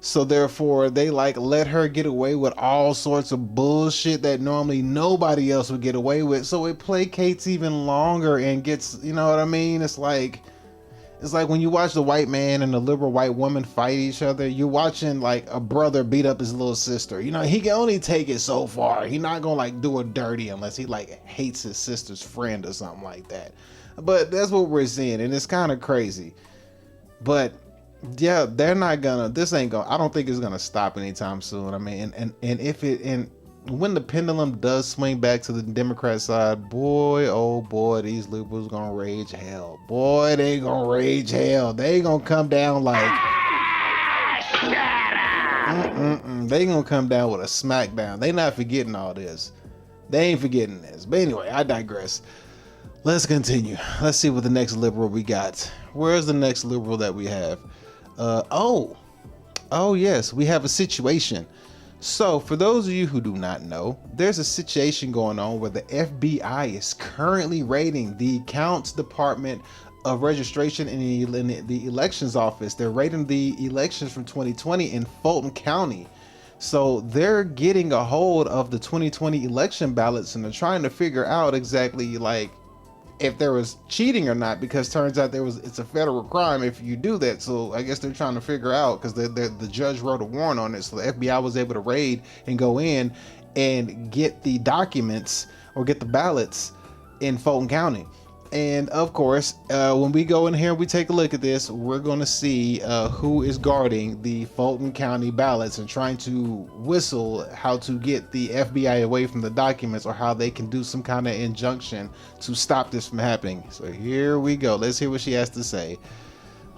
So therefore they let her get away with all sorts of bullshit that normally nobody else would get away with. So it placates even longer and gets, you know what I mean? It's like when you watch the white man and the liberal white woman fight each other, you're watching a brother beat up his little sister. You know, he can only take it so far. He's not gonna do it dirty unless he hates his sister's friend or something like that. But that's what we're seeing, and it's kind of crazy. But yeah, they're not gonna. This ain't gonna. I don't think it's gonna stop anytime soon. I mean, and when the pendulum does swing back to the Democrat side, boy, oh boy, these liberals gonna rage hell. Boy, they gonna rage hell. They gonna come down they gonna come down with a smackdown. They not forgetting all this. They ain't forgetting this. But anyway, I digress. Let's continue. Let's see what the next liberal we got. Where's the next liberal that we have? Oh yes, we have a situation. So for those of you who do not know, there's a situation going on where the FBI is currently raiding the accounts department of registration in the elections office. They're raiding the elections from 2020 in Fulton County. So they're getting a hold of the 2020 election ballots, and they're trying to figure out exactly if there was cheating or not, because turns out it's a federal crime if you do that. So I guess they're trying to figure out, because the judge wrote a warrant on it, so the FBI was able to raid and go in and get the documents or get the ballots in Fulton County. And of course, when we go in here and we take a look at this, we're going to see who is guarding the Fulton County ballots and trying to whistle how to get the FBI away from the documents, or how they can do some kind of injunction to stop this from happening. So here we go. Let's hear what she has to say.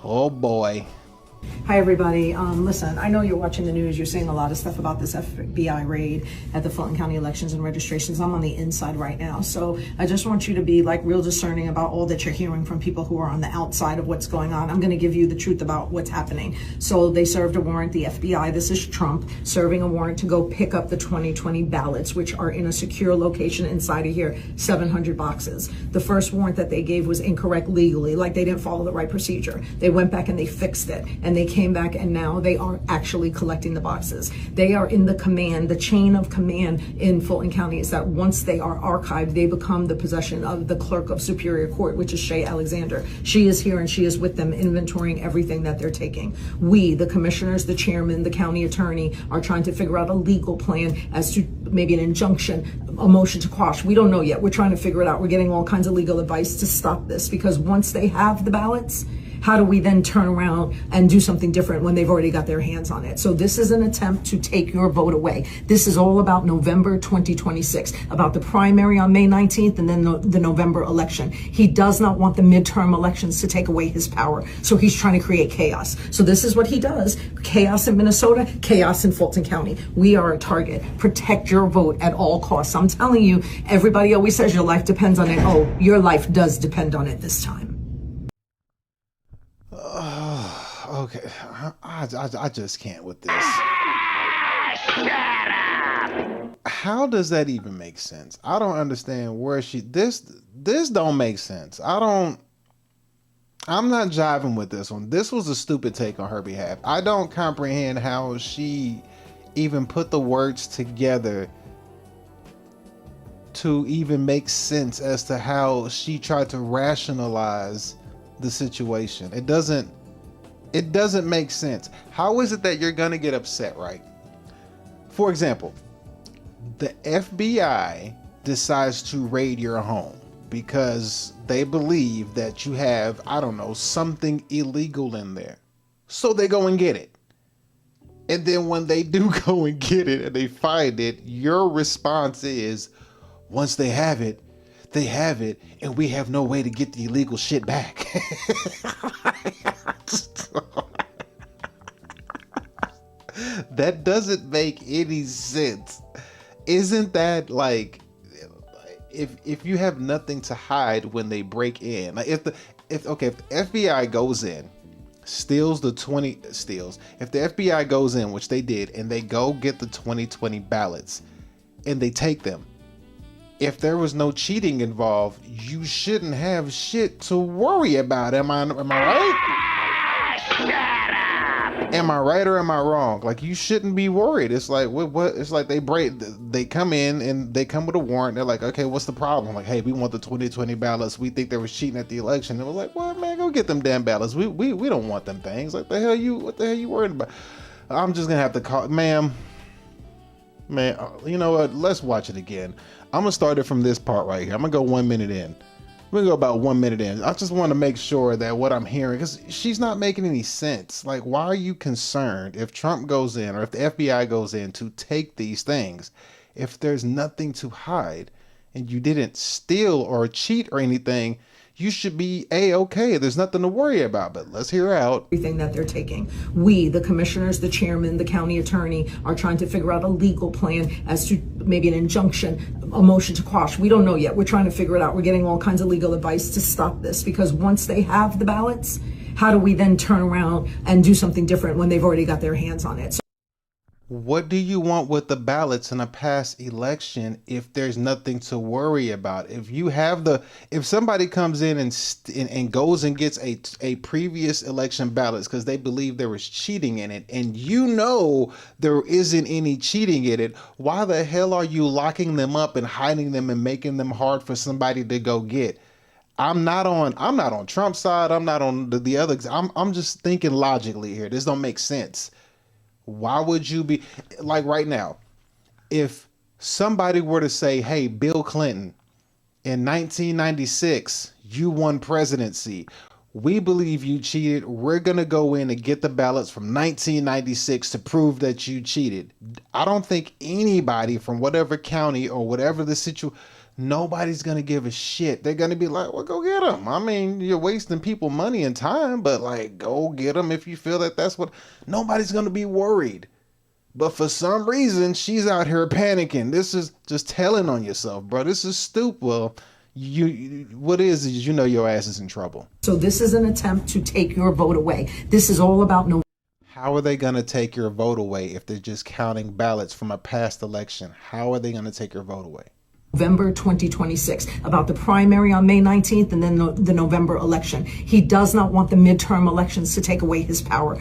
Oh boy. Hi everybody. Listen, I know you're watching the news. You're seeing a lot of stuff about this FBI raid at the Fulton County elections and registrations. I'm on the inside right now. So I just want you to be real discerning about all that you're hearing from people who are on the outside of what's going on. I'm going to give you the truth about what's happening. So they served a warrant, the FBI, this is Trump, serving a warrant to go pick up the 2020 ballots, which are in a secure location inside of here, 700 boxes. The first warrant that they gave was incorrect legally, they didn't follow the right procedure. They went back and they fixed it. And they came back, and now they are actually collecting the boxes. They are in the chain of command in Fulton County is that once they are archived, they become the possession of the clerk of Superior Court, which is Shay Alexander. She is here and she is with them inventorying everything that they're taking. We, the commissioners, the chairman, the county attorney, are trying to figure out a legal plan as to maybe an injunction, a motion to quash. We don't know yet. We're trying to figure it out. We're getting all kinds of legal advice to stop this, because once they have the ballots, how do we then turn around and do something different when they've already got their hands on it? So this is an attempt to take your vote away. This is all about November 2026, about the primary on May 19th and then the November election. He does not want the midterm elections to take away his power. So he's trying to create chaos. So this is what he does. Chaos in Minnesota, chaos in Fulton County. We are a target. Protect your vote at all costs. I'm telling you, everybody always says your life depends on it. Oh, your life does depend on it this time. Okay, I just can't with this. How does that even make sense? I don't understand where this don't make sense. I'm not jiving with this one. This was a stupid take on her behalf. I don't comprehend how she even put the words together to even make sense as to how she tried to rationalize the situation. It doesn't make sense. How is it that you're gonna get upset, right? For example, the FBI decides to raid your home because they believe that you have, I don't know, something illegal in there. So they go and get it. And then when they do go and get it and they find it, your response is, once they have it, and we have no way to get the illegal shit back. That doesn't make any sense. Isn't that like, if you have nothing to hide when they break in, like if the FBI goes in, if the FBI goes in, which they did, and they go get the 2020 ballots and they take them, if there was no cheating involved, you shouldn't have shit to worry about. Am I right? Shut up! Am I right or am I wrong? Like, you shouldn't be worried. It's like what? It's like they come in and they come with a warrant. They're like, okay, what's the problem? Like, hey, we want the 2020 ballots. We think there was cheating at the election. It was like, well, man, go get them damn ballots. We don't want them things. Like, what the hell you worried about? I'm just gonna have to call, ma'am. Man, you know what? Let's watch it again. I'm gonna start it from this part right here. I'm gonna go 1 minute in. We're gonna go about 1 minute in. I just want to make sure that what I'm hearing, because she's not making any sense. Like, why are you concerned if Trump goes in or if the FBI goes in to take these things, if there's nothing to hide and you didn't steal or cheat or anything? You should be A-okay. There's nothing to worry about, but let's hear out. Everything that they're taking. We, the commissioners, the chairman, the county attorney, are trying to figure out a legal plan as to maybe an injunction, a motion to quash. We don't know yet. We're trying to figure it out. We're getting all kinds of legal advice to stop this, because once they have the ballots, how do we then turn around and do something different when they've already got their hands on it? What do you want with the ballots in a past election if there's nothing to worry about? If somebody comes in and goes and gets a previous election ballots because they believe there was cheating in it, and you know there isn't any cheating in it, why the hell are you locking them up and hiding them and making them hard for somebody to go get? I'm not on Trump's side. I'm not on the other. I'm just thinking logically here. This don't make sense. Why would you be like right now? If somebody were to say, hey, Bill Clinton, in 1996, you won presidency. We believe you cheated. We're going to go in and get the ballots from 1996 to prove that you cheated. I don't think anybody from whatever county or whatever the situation, nobody's going to give a shit. They're going to be like, well, go get them. I mean, you're wasting people money and time, but like, go get them if you feel that that's what, nobody's going to be worried. But for some reason, she's out here panicking. This is just telling on yourself, bro. This is stupid. Well, what is you know your ass is in trouble. So this is an attempt to take your vote away. This is all about no. How are they going to take your vote away if they're just counting ballots from a past election? How are they going to take your vote away? November 2026, about the primary on May 19th and then the November election. He does not want the midterm elections to take away his power.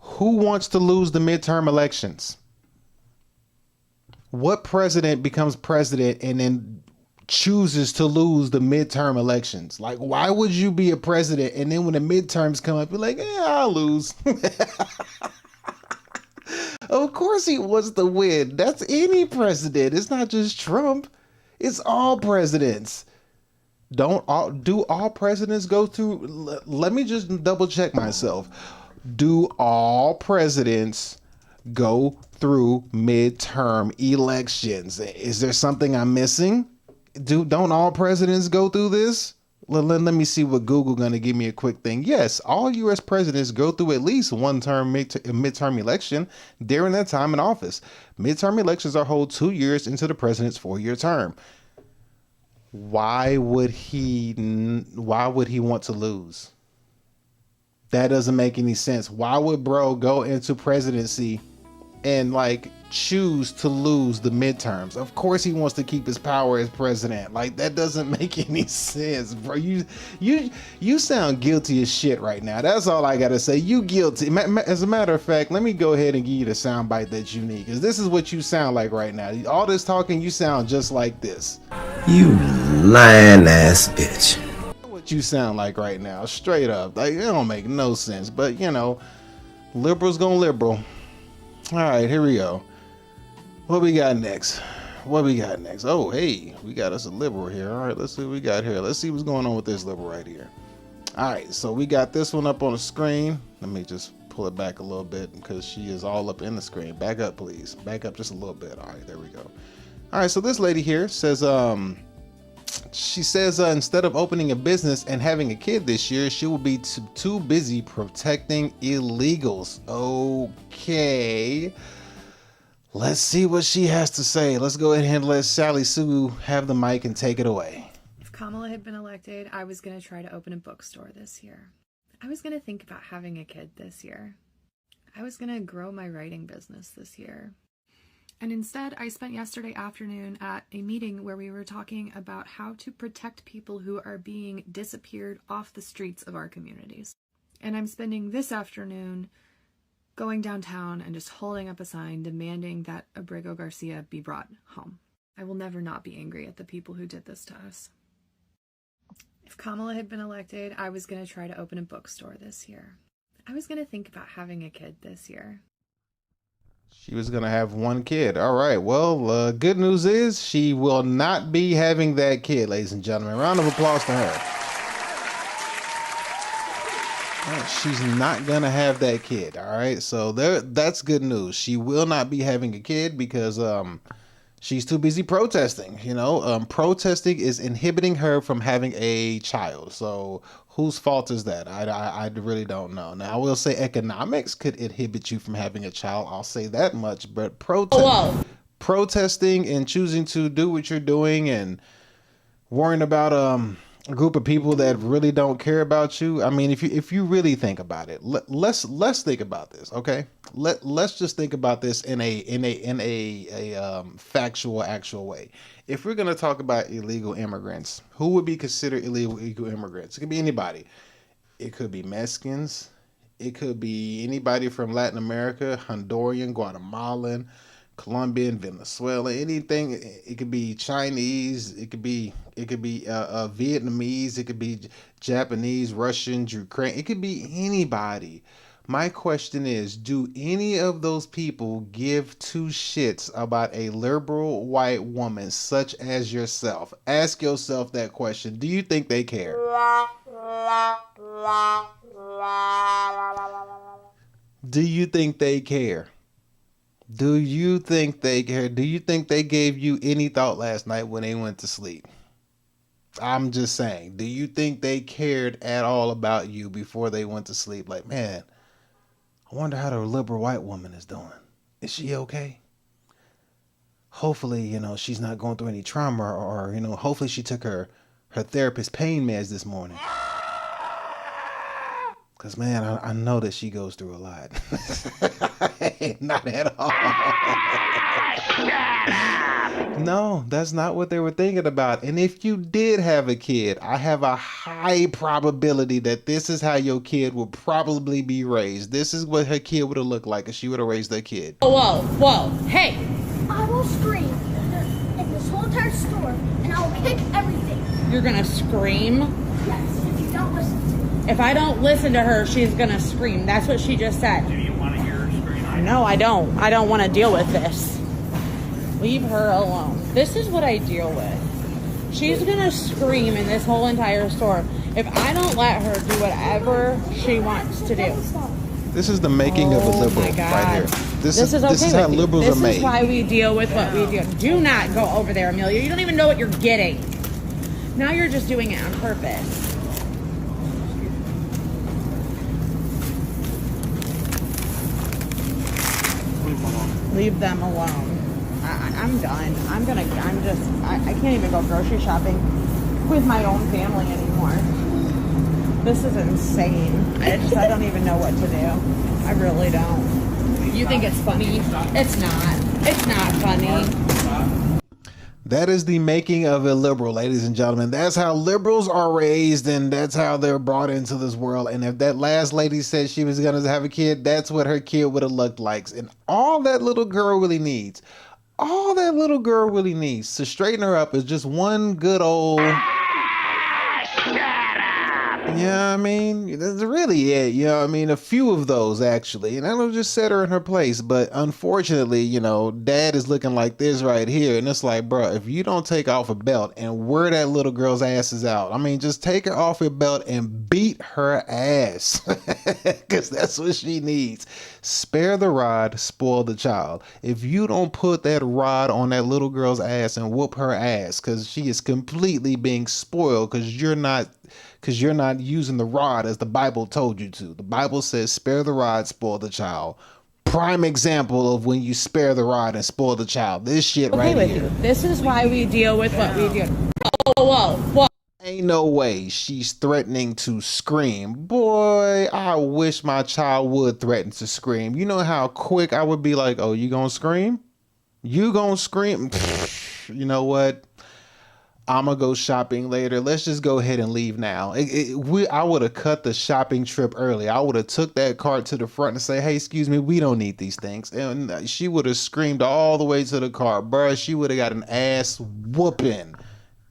Who wants to lose the midterm elections? What president becomes president and then chooses to lose the midterm elections? Like, why would you be a president and then when the midterms come up, you're like, yeah, I'll lose. Of course he wants to win. That's any president. It's not just Trump. It's all presidents. Do all presidents go through? Let me just double check myself. Do all presidents go through midterm elections? Is there something I'm missing? Don't all presidents go through this? Let me see what Google gonna give me a quick thing. Yes, all U.S. presidents go through at least one term midterm election during their time in office. Midterm elections are held 2 years into the president's 4-year term. Why would he want to lose? That doesn't make any sense. Why would bro go into presidency and like choose to lose the midterms? Of course he wants to keep his power as president. Like, that doesn't make any sense, bro. You sound guilty as shit right now. That's all I gotta say. You guilty. As a matter of fact, let me go ahead and give you the soundbite that you need, because this is what you sound like right now. All this talking, you sound just like this. You lying ass bitch. What you sound like right now, straight up. Like, it don't make no sense, but you know, liberals gonna liberal. All right, here we go. What we got next? Oh, hey, we got us a liberal here. All right, let's see what we got here. Let's see what's going on with this liberal right here. All right, so we got this one up on the screen. Let me just pull it back a little bit because she is all up in the screen. Back up, please. Back up just a little bit. All right, there we go. All right, so this lady here says, she says instead of opening a business and having a kid this year, she will be too busy protecting illegals. Okay. Let's see what she has to say. Let's go ahead and let Sally Sue have the mic and take it away. If Kamala had been elected, I was going to try to open a bookstore this year. I was going to think about having a kid this year. I was going to grow my writing business this year. And instead, I spent yesterday afternoon at a meeting where we were talking about how to protect people who are being disappeared off the streets of our communities. And I'm spending this afternoon going downtown and just holding up a sign demanding that Abrigo Garcia be brought home. I will never not be angry at the people who did this to us. If Kamala had been elected, I was going to try to open a bookstore this year. I was going to think about having a kid this year. She was going to have one kid. All right. Well, good news is she will not be having that kid, ladies and gentlemen. Round of applause for her. She's not gonna have that kid. All right, so that's good news. She will not be having a kid because she's too busy protesting. You know, protesting is inhibiting her from having a child. So whose fault is that? I really don't know. Now I will say economics could inhibit you from having a child. I'll say that much. But protesting and choosing to do what you're doing and worrying about a group of people that really don't care about you. I mean, if you really think about it, let's think about this, okay? Let's just think about this in a factual, actual way. If we're gonna talk about illegal immigrants, who would be considered illegal immigrants? It could be anybody. It could be Mexicans. It could be anybody from Latin America, Honduran, Guatemalan, Colombian, Venezuela, anything. It could be Chinese, it could be Vietnamese, it could be Japanese, Russian, Ukraine, it could be anybody. My question is, do any of those people give two shits about a liberal white woman such as yourself? Ask yourself that question. Do you think they care? Do you think they care? Do you think they care? Do you think they gave you any thought last night when they went to sleep? I'm just saying, do you think they cared at all about you before they went to sleep? Like, man, I wonder how the liberal white woman is doing. Is she okay? Hopefully, you know, she's not going through any trauma, or, you know, hopefully she took her therapist pain meds this morning. Because, man, I know that she goes through a lot. Not at all. No, that's not what they were thinking about. And if you did have a kid, I have a high probability that this is how your kid would probably be raised. This is what her kid would have looked like if she would have raised their kid. Whoa, hey! I will scream in this whole entire store, and I will kick everything. You're gonna scream? Yes, if you don't listen to me. If I don't listen to her, she's gonna scream. That's what she just said. Do you want to hear her scream? No, I don't. I don't want to deal with this. Leave her alone. This is what I deal with. She's gonna scream in this whole entire store if I don't let her do whatever she wants to do. This is the making of a liberal right here. This is how liberals are made. This is why we deal with what we do. Do not go over there, Amelia. You don't even know what you're getting. Now you're just doing it on purpose. Leave them alone. I'm done. I can't even go grocery shopping with my own family anymore. This is insane. I don't even know what to do. I really don't. You think it's funny? It's not. It's not funny. That is the making of a liberal, ladies and gentlemen. That's how liberals are raised, and that's how they're brought into this world. And if that last lady said she was going to have a kid, that's what her kid would have looked like. And all that little girl really needs, to straighten her up is just one good old... Yeah, I mean, that's really it. You know, I mean, a few of those actually, and that'll just set her in her place. But unfortunately, you know, Dad is looking like this right here, and it's like, bro, if you don't take off a belt and wear that little girl's asses out, I mean, just take her off your belt and beat her ass, because that's what she needs. Spare the rod, spoil the child. If you don't put that rod on that little girl's ass and whoop her ass, because she is completely being spoiled, because you're not using the rod as the Bible told you to. The Bible says, spare the rod, spoil the child. Prime example of when you spare the rod and spoil the child. This shit right here. This is why we deal with what we do. Whoa. Ain't no way she's threatening to scream. Boy, I wish my child would threaten to scream. You know how quick I would be like, oh, you gonna scream? You gonna scream? You know what? I'm gonna go shopping later. Let's just go ahead and leave now. I would have cut the shopping trip early. I would have took that cart to the front and say, hey, excuse me, we don't need these things. And she would have screamed all the way to the car. Bruh, she would have got an ass whooping.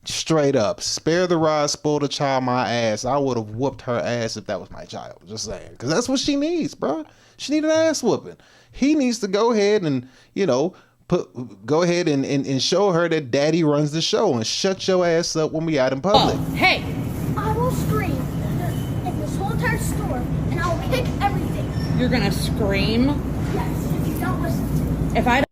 Straight up. Spare the rod, spoil the child, my ass. I would have whooped her ass if that was my child. Just saying. Because that's what she needs, bruh. She needs an ass whooping. He needs to go ahead and, you know, go ahead and show her that daddy runs the show and shut your ass up when we out in public. Hey! I will scream in this whole entire store, and I will kick everything. You're gonna scream? Yes, if you don't listen to me. If I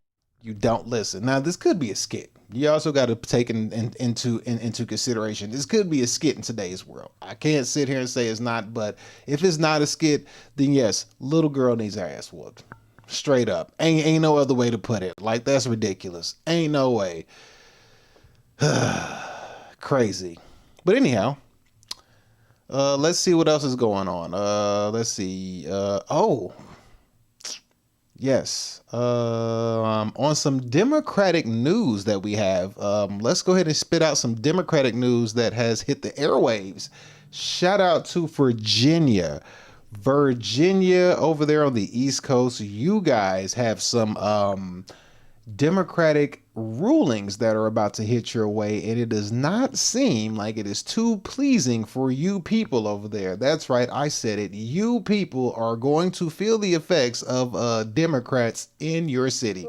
You don't listen. Now, this could be a skit. You also got to take into consideration. This could be a skit in today's world. I can't sit here and say it's not, but if it's not a skit, then yes, little girl needs her ass whooped. Straight up. Ain't no other way to put it. Like, that's ridiculous. Ain't no way. Crazy. But anyhow, let's see what else is going on. Let's see. Yes. On some Democratic news that we have, let's go ahead and spit out some Democratic news that has hit the airwaves. Shout out to Virginia. Virginia over there on the East Coast, you guys have some Democratic rulings that are about to hit your way, and it does not seem like it is too pleasing for you people over there. That's right, I said it. You people are going to feel the effects of Democrats in your city.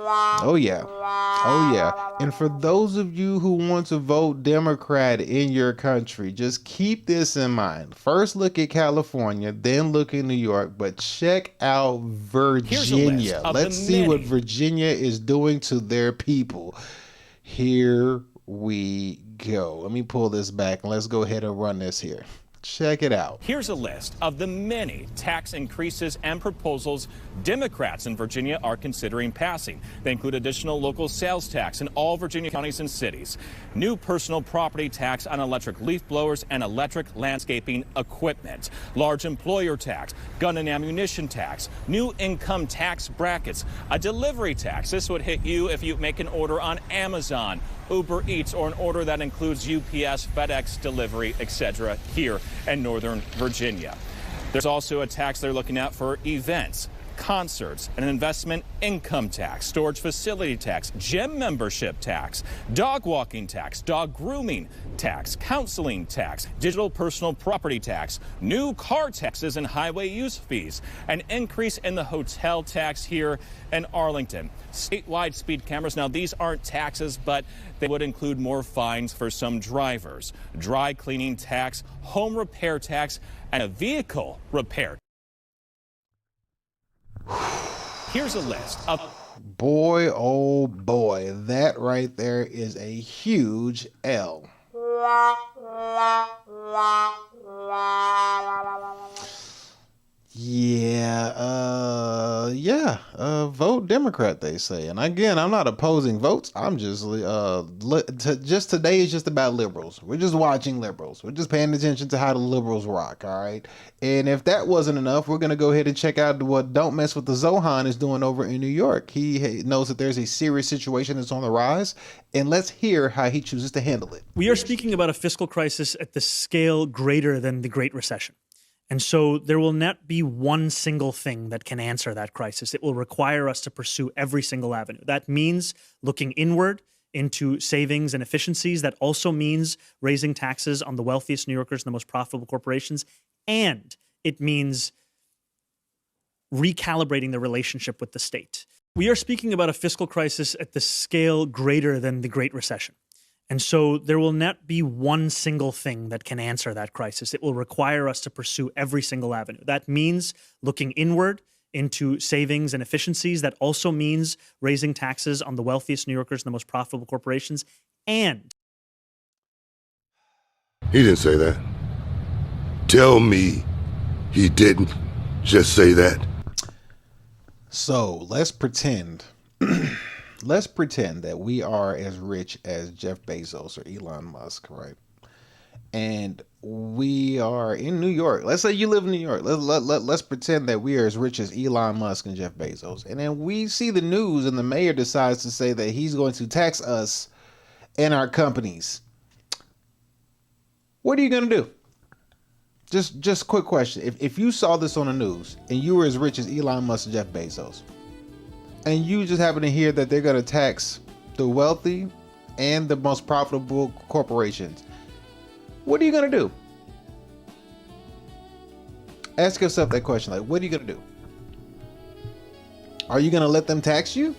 Oh yeah. Oh yeah. And for those of you who want to vote Democrat in your country, just keep this in mind. First look at California, then look at New York, but check out Virginia. Let's see what Virginia is doing to their people. Here we go. Let me pull this back and let's go ahead and run this here. Check it out. Here's a list of the many tax increases and proposals Democrats in Virginia are considering passing. They include additional local sales tax in all Virginia counties and cities, new personal property tax on electric leaf blowers and electric landscaping equipment, large employer tax, gun and ammunition tax, new income tax brackets, a delivery tax. This would hit you if you make an order on Amazon, Uber Eats, or an order that includes UPS, FedEx delivery, etc. here in Northern Virginia. There's also a tax they're looking at for events, concerts, an investment income tax, storage facility tax, gym membership tax, dog walking tax, dog grooming tax, counseling tax, digital personal property tax, new car taxes and highway use fees, an increase in the hotel tax here in Arlington, statewide speed cameras. Now, these aren't taxes, but they would include more fines for some drivers, dry cleaning tax, home repair tax, and a vehicle repair. Here's a list of... Boy, oh boy, that right there is a huge L. Vote Democrat, they say. And again, I'm not opposing votes. I'm just today is just about liberals. We're just watching liberals. We're just paying attention to how the liberals rock, all right? And if that wasn't enough, we're going to go ahead and check out what Don't Mess with the Zohan is doing over in New York. He knows that there's a serious situation that's on the rise, and let's hear how he chooses to handle it. We are speaking about a fiscal crisis at the scale greater than the Great Recession. And so there will not be one single thing that can answer that crisis. It will require us to pursue every single avenue. That means looking inward into savings and efficiencies. That also means raising taxes on the wealthiest New Yorkers and the most profitable corporations. And it means recalibrating the relationship with the state. We are speaking about a fiscal crisis at the scale greater than the Great Recession. And so there will not be one single thing that can answer that crisis. It will require us to pursue every single avenue. That means looking inward into savings and efficiencies. That also means raising taxes on the wealthiest New Yorkers and the most profitable corporations. And he didn't say that. Tell me he didn't just say that. So let's pretend, let's pretend that we are as rich as Jeff Bezos or Elon Musk, right? And we are in New York. Let's say you live in New York. Let's pretend that we are as rich as Elon Musk and Jeff Bezos. And then we see the news and the mayor decides to say that he's going to tax us and our companies. What are you going to do? Just quick question. If you saw this on the news and you were as rich as Elon Musk and Jeff Bezos, and you just happen to hear that they're going to tax the wealthy and the most profitable corporations, what are you going to do? Ask yourself that question. Like, what are you going to do? Are you going to let them tax you?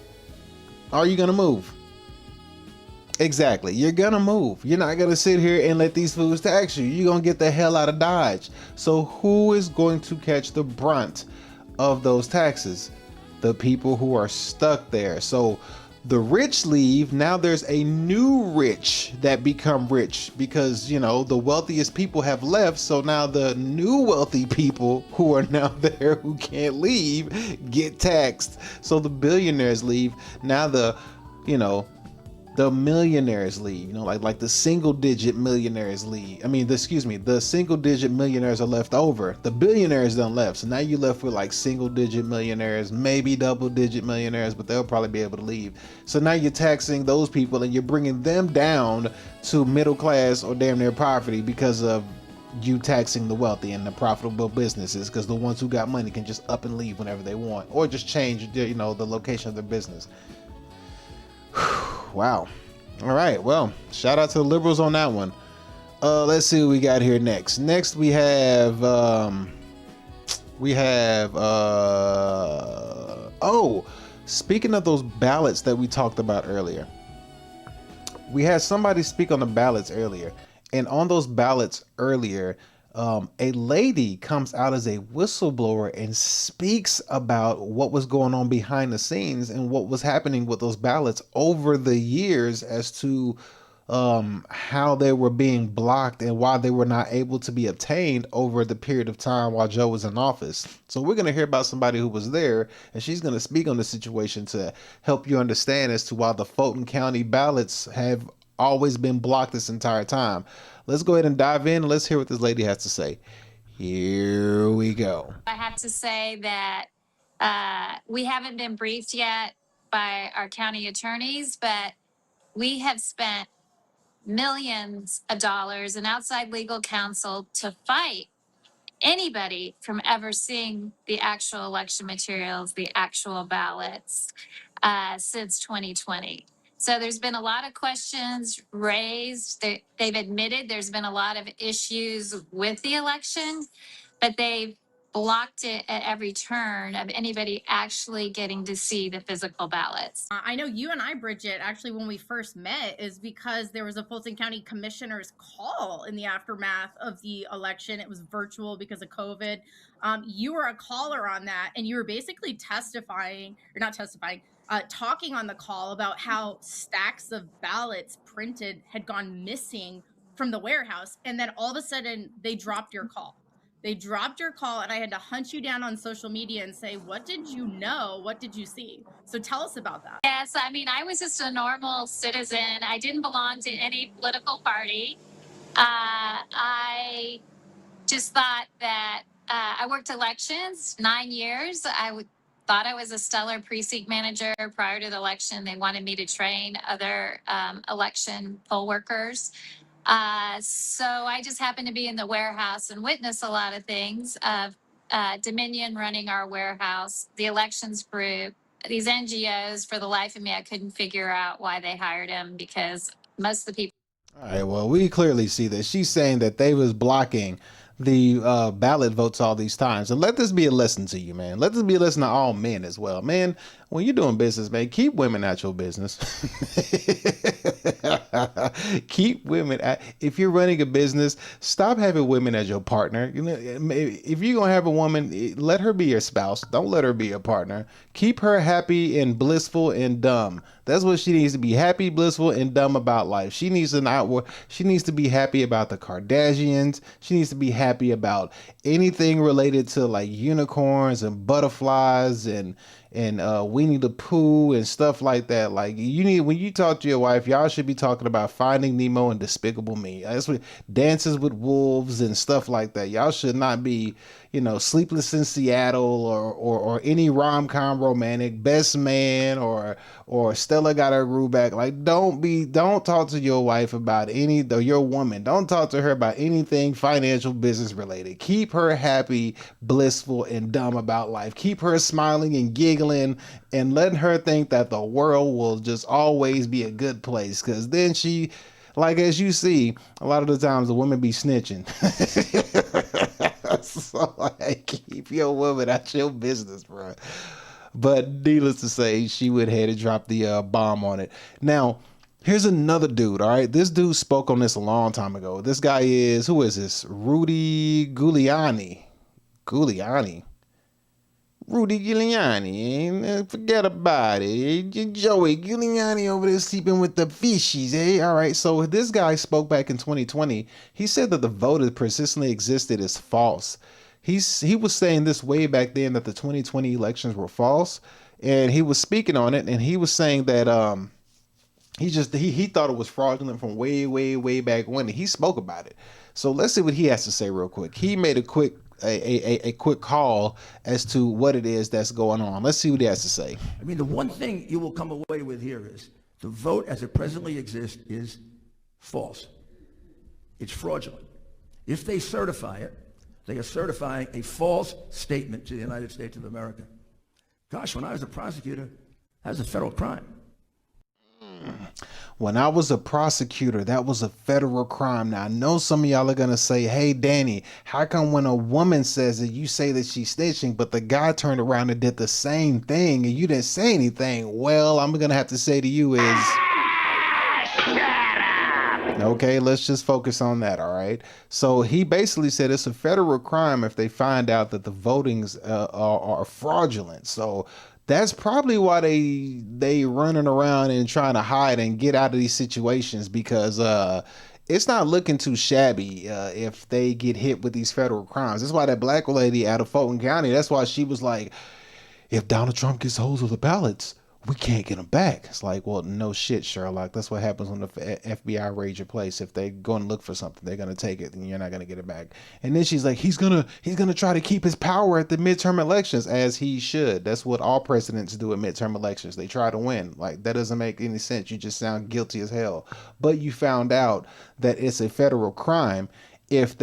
Are you going to move? Exactly. You're going to move. You're not going to sit here and let these fools tax you. You're going to get the hell out of Dodge. So who is going to catch the brunt of those taxes? The people who are stuck there. So the rich leave. Now there's a new rich that become rich because, you know, the wealthiest people have left. So now the new wealthy people who are now there who can't leave get taxed. So the billionaires leave. Now the millionaires leave, like the single digit millionaires leave. The single digit millionaires are left over. The billionaires done left. So now you left with like single digit millionaires, maybe double digit millionaires, but they'll probably be able to leave. So now you're taxing those people and you're bringing them down to middle class or damn near poverty because of you taxing the wealthy and the profitable businesses, because the ones who got money can just up and leave whenever they want or just change the location of their business. Wow. All right. Well, shout out to the liberals on that one. Let's see what we got here next. Next we have speaking of those ballots that we talked about earlier. We had somebody speak on the ballots earlier, and on those ballots earlier, a lady comes out as a whistleblower and speaks about what was going on behind the scenes and what was happening with those ballots over the years as to how they were being blocked and why they were not able to be obtained over the period of time while Joe was in office. So we're going to hear about somebody who was there, and she's going to speak on the situation to help you understand as to why the Fulton County ballots have always been blocked this entire time. Let's go ahead and dive in. Let's hear what this lady has to say. Here we go. I have to say that we haven't been briefed yet by our county attorneys, but we have spent millions of dollars in outside legal counsel to fight anybody from ever seeing the actual election materials, the actual ballots, since 2020. So there's been a lot of questions raised. They've admitted there's been a lot of issues with the election, but they've blocked it at every turn of anybody actually getting to see the physical ballots. I know you and I, Bridget, actually when we first met is because there was a Fulton County Commissioner's call in the aftermath of the election. It was virtual because of COVID. You were a caller on that, and you were basically talking on the call about how stacks of ballots printed had gone missing from the warehouse. And then all of a sudden they dropped your call. And I had to hunt you down on social media and say, what did you know? What did you see? So tell us about that. Yes, I mean, I was just a normal citizen. I didn't belong to any political party. I just thought that I worked elections 9 years. Thought I was a stellar precinct manager prior to the election. They wanted me to train other election poll workers. So I just happened to be in the warehouse and witness a lot of things of Dominion running our warehouse, the elections group, these NGOs, for the life of me, I couldn't figure out why they hired him, because most of the people. All right, well, we clearly see that she's saying that they was blocking the ballot votes all these times. And let this be a lesson to you, man. Let this be a lesson to all men as well. Man, when you're doing business, man, keep women at your business. Keep women at, if you're running a business, stop having women as your partner. You know, if you're going to have a woman, let her be your spouse. Don't let her be your partner. Keep her happy and blissful and dumb. That's what she needs to be, happy, blissful, and dumb about life. She needs to be happy about the Kardashians. She needs to be happy about anything related to like unicorns and butterflies and Winnie the Pooh and stuff like that. Like when you talk to your wife, y'all should be talking about Finding Nemo and Despicable Me. That's what Dances with Wolves and stuff like that. Y'all should not be, Sleepless in Seattle or any rom-com romantic, Best Man or Stella Got Her Groove Back. Like don't talk to your wife about your woman. Don't talk to her about anything financial, business related. Keep her happy, blissful, and dumb about life. Keep her smiling and giggling and letting her think that the world will just always be a good place. Cause then she, like, as you see, a lot of the times the women be snitching. So like, keep your woman out your business, bro. But needless to say, she went ahead and dropped the bomb on it. Now, here's another dude, all right? This dude spoke on this a long time ago. This guy is, who is this? Rudy Giuliani. Rudy Giuliani, forget about it. Joey Giuliani over there sleeping with the fishies, eh? All right, so this guy spoke back in 2020. He said that the vote that persistently existed is false. He was saying this way back then, that the 2020 elections were false, and he was speaking on it, and he was saying that he thought it was fraudulent from way back when. He spoke about it. So let's see what he has to say real quick. He made a quick call as to what it is that's going on. Let's see what he has to say. I mean, the one thing you will come away with here is the vote as it presently exists is false. It's fraudulent. If they certify it, they are certifying a false statement to the United States of America. Gosh, when I was a prosecutor, that was a federal crime. When I was a prosecutor, that was a federal crime. Now, I know some of y'all are going to say, hey, Danny, how come when a woman says it, you say that she's snitching, but the guy turned around and did the same thing and you didn't say anything? Well, I'm going to have to say to you is... Okay, let's just focus on that, all right? So he basically said it's a federal crime if they find out that the votings are fraudulent. So that's probably why they running around and trying to hide and get out of these situations, because it's not looking too shabby if they get hit with these federal crimes. That's why that black lady out of Fulton County, that's why she was like, if Donald Trump gets hold of the ballots, we can't get them back. It's like, well, no shit, Sherlock. That's what happens when the FBI raids your place. If they go and look for something, they're gonna take it, and you're not gonna get it back. And then she's like, he's gonna try to keep his power at the midterm elections, as he should. That's what all presidents do at midterm elections. They try to win. Like, that doesn't make any sense. You just sound guilty as hell. But you found out that it's a federal crime if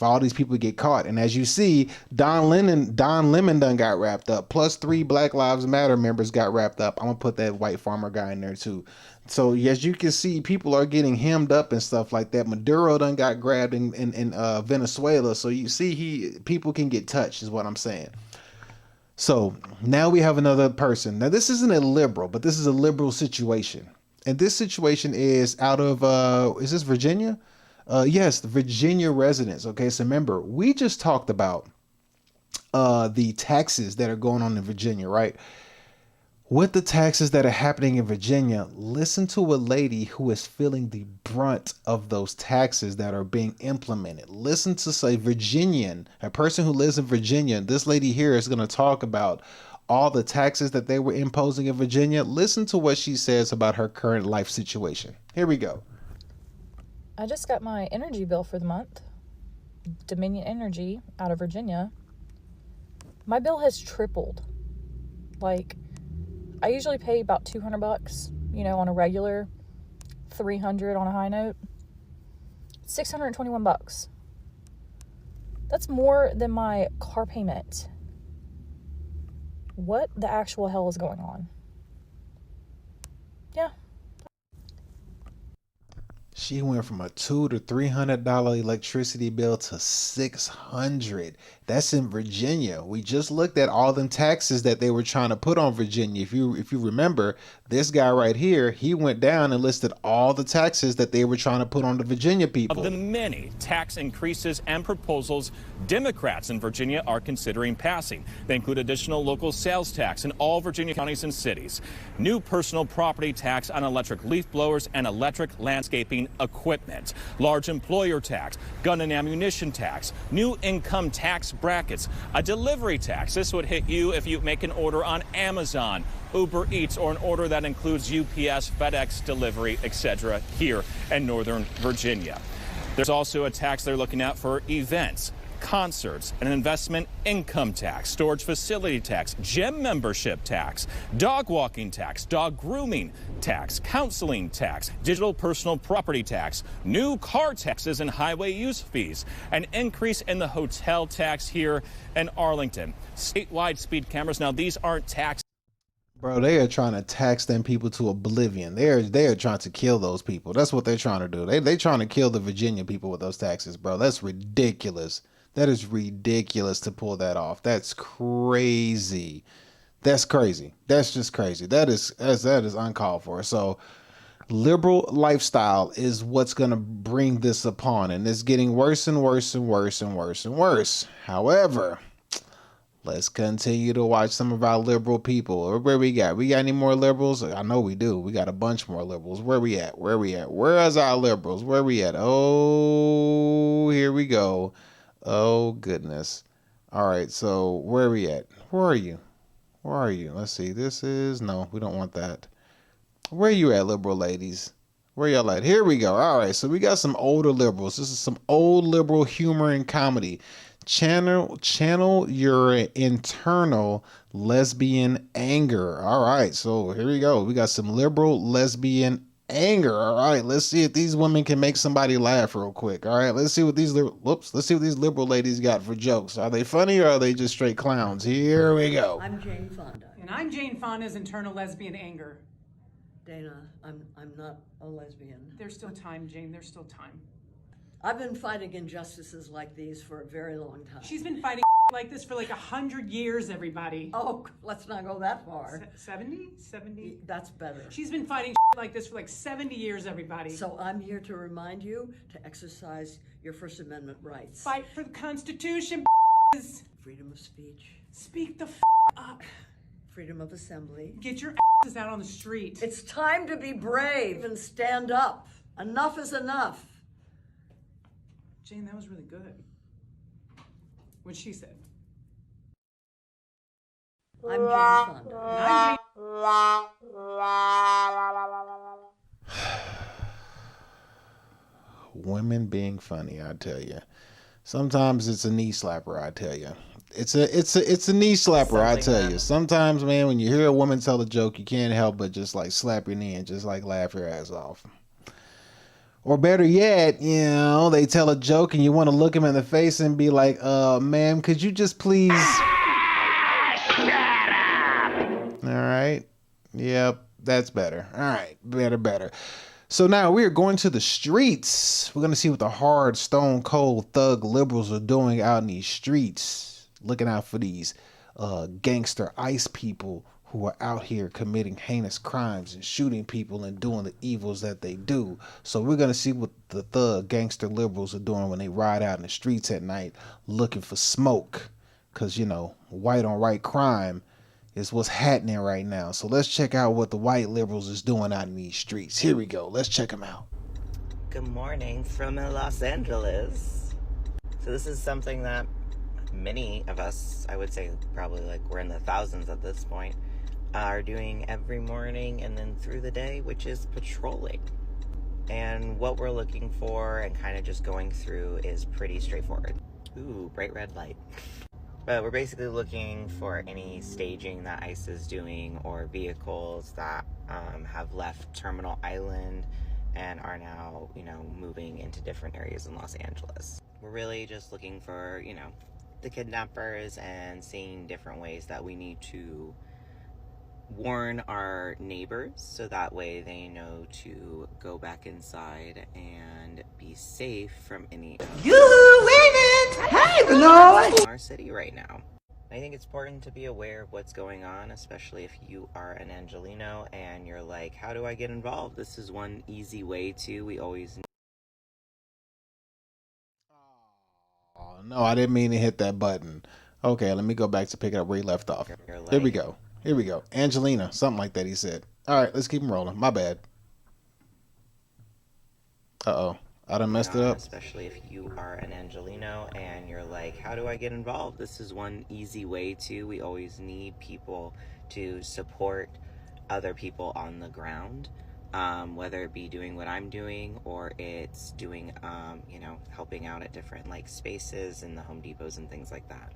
all these people get caught. And as you see, Don Lemon done got wrapped up. Plus 3 Black Lives Matter members got wrapped up. I'm gonna put that white farmer guy in there too. So as you can see, people are getting hemmed up and stuff like that. Maduro done got grabbed in Venezuela. So you see, people can get touched, is what I'm saying. So now we have another person. Now this isn't a liberal, but this is a liberal situation. And this situation is out of, is this Virginia? Yes, the Virginia residents. Okay, so remember, we just talked about the taxes that are going on in Virginia, right? With the taxes that are happening in Virginia, listen to a lady who is feeling the brunt of those taxes that are being implemented. Listen to, say, Virginian, a person who lives in Virginia. This lady here is going to talk about all the taxes that they were imposing in Virginia. Listen to what she says about her current life situation. Here we go. I just got my energy bill for the month. Dominion Energy out of Virginia. My bill has tripled. Like, I usually pay about $200, on a regular, $300 on a high note. $621. That's more than my car payment. What the actual hell is going on? Yeah. She went from a $200 to $300 electricity bill to $600. That's in Virginia. We just looked at all them taxes that they were trying to put on Virginia. If you remember, this guy right here, he went down and listed all the taxes that they were trying to put on the Virginia people. Of the many tax increases and proposals Democrats in Virginia are considering passing. They include additional local sales tax in all Virginia counties and cities, new personal property tax on electric leaf blowers and electric landscaping equipment, large employer tax, gun and ammunition tax, new income tax brackets, a delivery tax. This would hit you if you make an order on Amazon, Uber Eats, or an order that includes UPS, FedEx delivery, etc. here in Northern Virginia. There's also a tax they're looking at for events, concerts, an investment income tax, storage facility tax, gym membership tax, dog walking tax, dog grooming tax, counseling tax, digital personal property tax, new car taxes and highway use fees, an increase in the hotel tax here in Arlington, statewide speed cameras. Now, these aren't taxes. Bro, they are trying to tax them people to oblivion. They are trying to kill those people. That's what they're trying to do. They trying to kill the Virginia people with those taxes, bro. That's ridiculous. That is ridiculous to pull that off. That's crazy. That's crazy. That's just crazy. That is uncalled for. So liberal lifestyle is what's going to bring this upon, and it's getting worse and worse and worse and worse and worse. However, let's continue to watch some of our liberal people. Where we got? We got any more liberals? I know we do. We got a bunch more liberals. Where we at? Where we at? Where is our liberals? Where we at? Oh, here we go. Oh, goodness. All right, so where are we at? Where are you? Where are you? Let's see. This is... No, we don't want that. Where you at, liberal ladies? Where y'all at? Here we go. All right, so we got some older liberals. This is some old liberal humor and comedy. Channel your internal lesbian anger. All right, so here we go. We got some liberal lesbian anger. All right, let's see if these women can make somebody laugh real quick. All right, let's see what these liberal ladies got for jokes. Are they funny or are they just straight clowns? Here we go. I'm Jane Fonda. And I'm Jane Fonda's internal lesbian anger. Dana, I'm not a lesbian. There's still time, Jane. There's still time. I've been fighting injustices like these for a very long time. She's been fighting like this for like 100 years, everybody. Oh, let's not go that far. 70? 70? That's better. She's been fighting like this for like 70 years, everybody. So I'm here to remind you to exercise your First Amendment rights. Fight for the Constitution, freedom of speech. Speak the up. Freedom of assembly. Get your asses out on the street. It's time to be brave and stand up. Enough is enough. Jane, that was really good. What she said. I'm Jane Fonda. Women being funny, I tell you. Sometimes it's a knee slapper, I tell you. It's a knee slapper, I tell you. Sometimes, man, when you hear a woman tell a joke, you can't help but just like slap your knee and just like laugh your ass off. Or better yet, you know, they tell a joke and you want to look them in the face and be like, ma'am, could you just please... Shut up! All right. Yep, that's better. All right, better. So now we are going to the streets. We're going to see what the hard, stone cold thug liberals are doing out in these streets. Looking out for these gangster ICE people who are out here committing heinous crimes and shooting people and doing the evils that they do. So we're going to see what the thug gangster liberals are doing when they ride out in the streets at night looking for smoke. Because, you know, white on right crime is what's happening right now. So let's check out what the white liberals is doing out in these streets. Here we go. Let's check them out. Good morning from Los Angeles. So this is something that many of us, I would say probably like we're in the thousands at this point, are doing every morning and then through the day, which is patrolling. And what we're looking for and kind of just going through is pretty straightforward. Ooh, bright red light. But we're basically looking for any staging that ICE is doing or vehicles that have left Terminal Island and are now, you know, moving into different areas in Los Angeles. We're really just looking for, you know, the kidnappers and seeing different ways that we need to warn our neighbors so that way they know to go back inside and be safe from any of our city right now. I think it's important to be aware of what's going on, especially if you are an Angelino and you're like, how do I get involved? This is one easy way to. We always Oh, no, I didn't mean to hit that button. Okay, let me go back to pick it up where he left off. Here we go. Here we go. Angelina, something like that he said. All right, let's keep him rolling. My bad. Uh-oh. I done messed it up. Especially if you are an Angelino and you're like, how do I get involved? This is one easy way to. We always need people to support other people on the ground, whether it be doing what I'm doing or it's doing, you know, helping out at different like spaces and the Home Depots and things like that.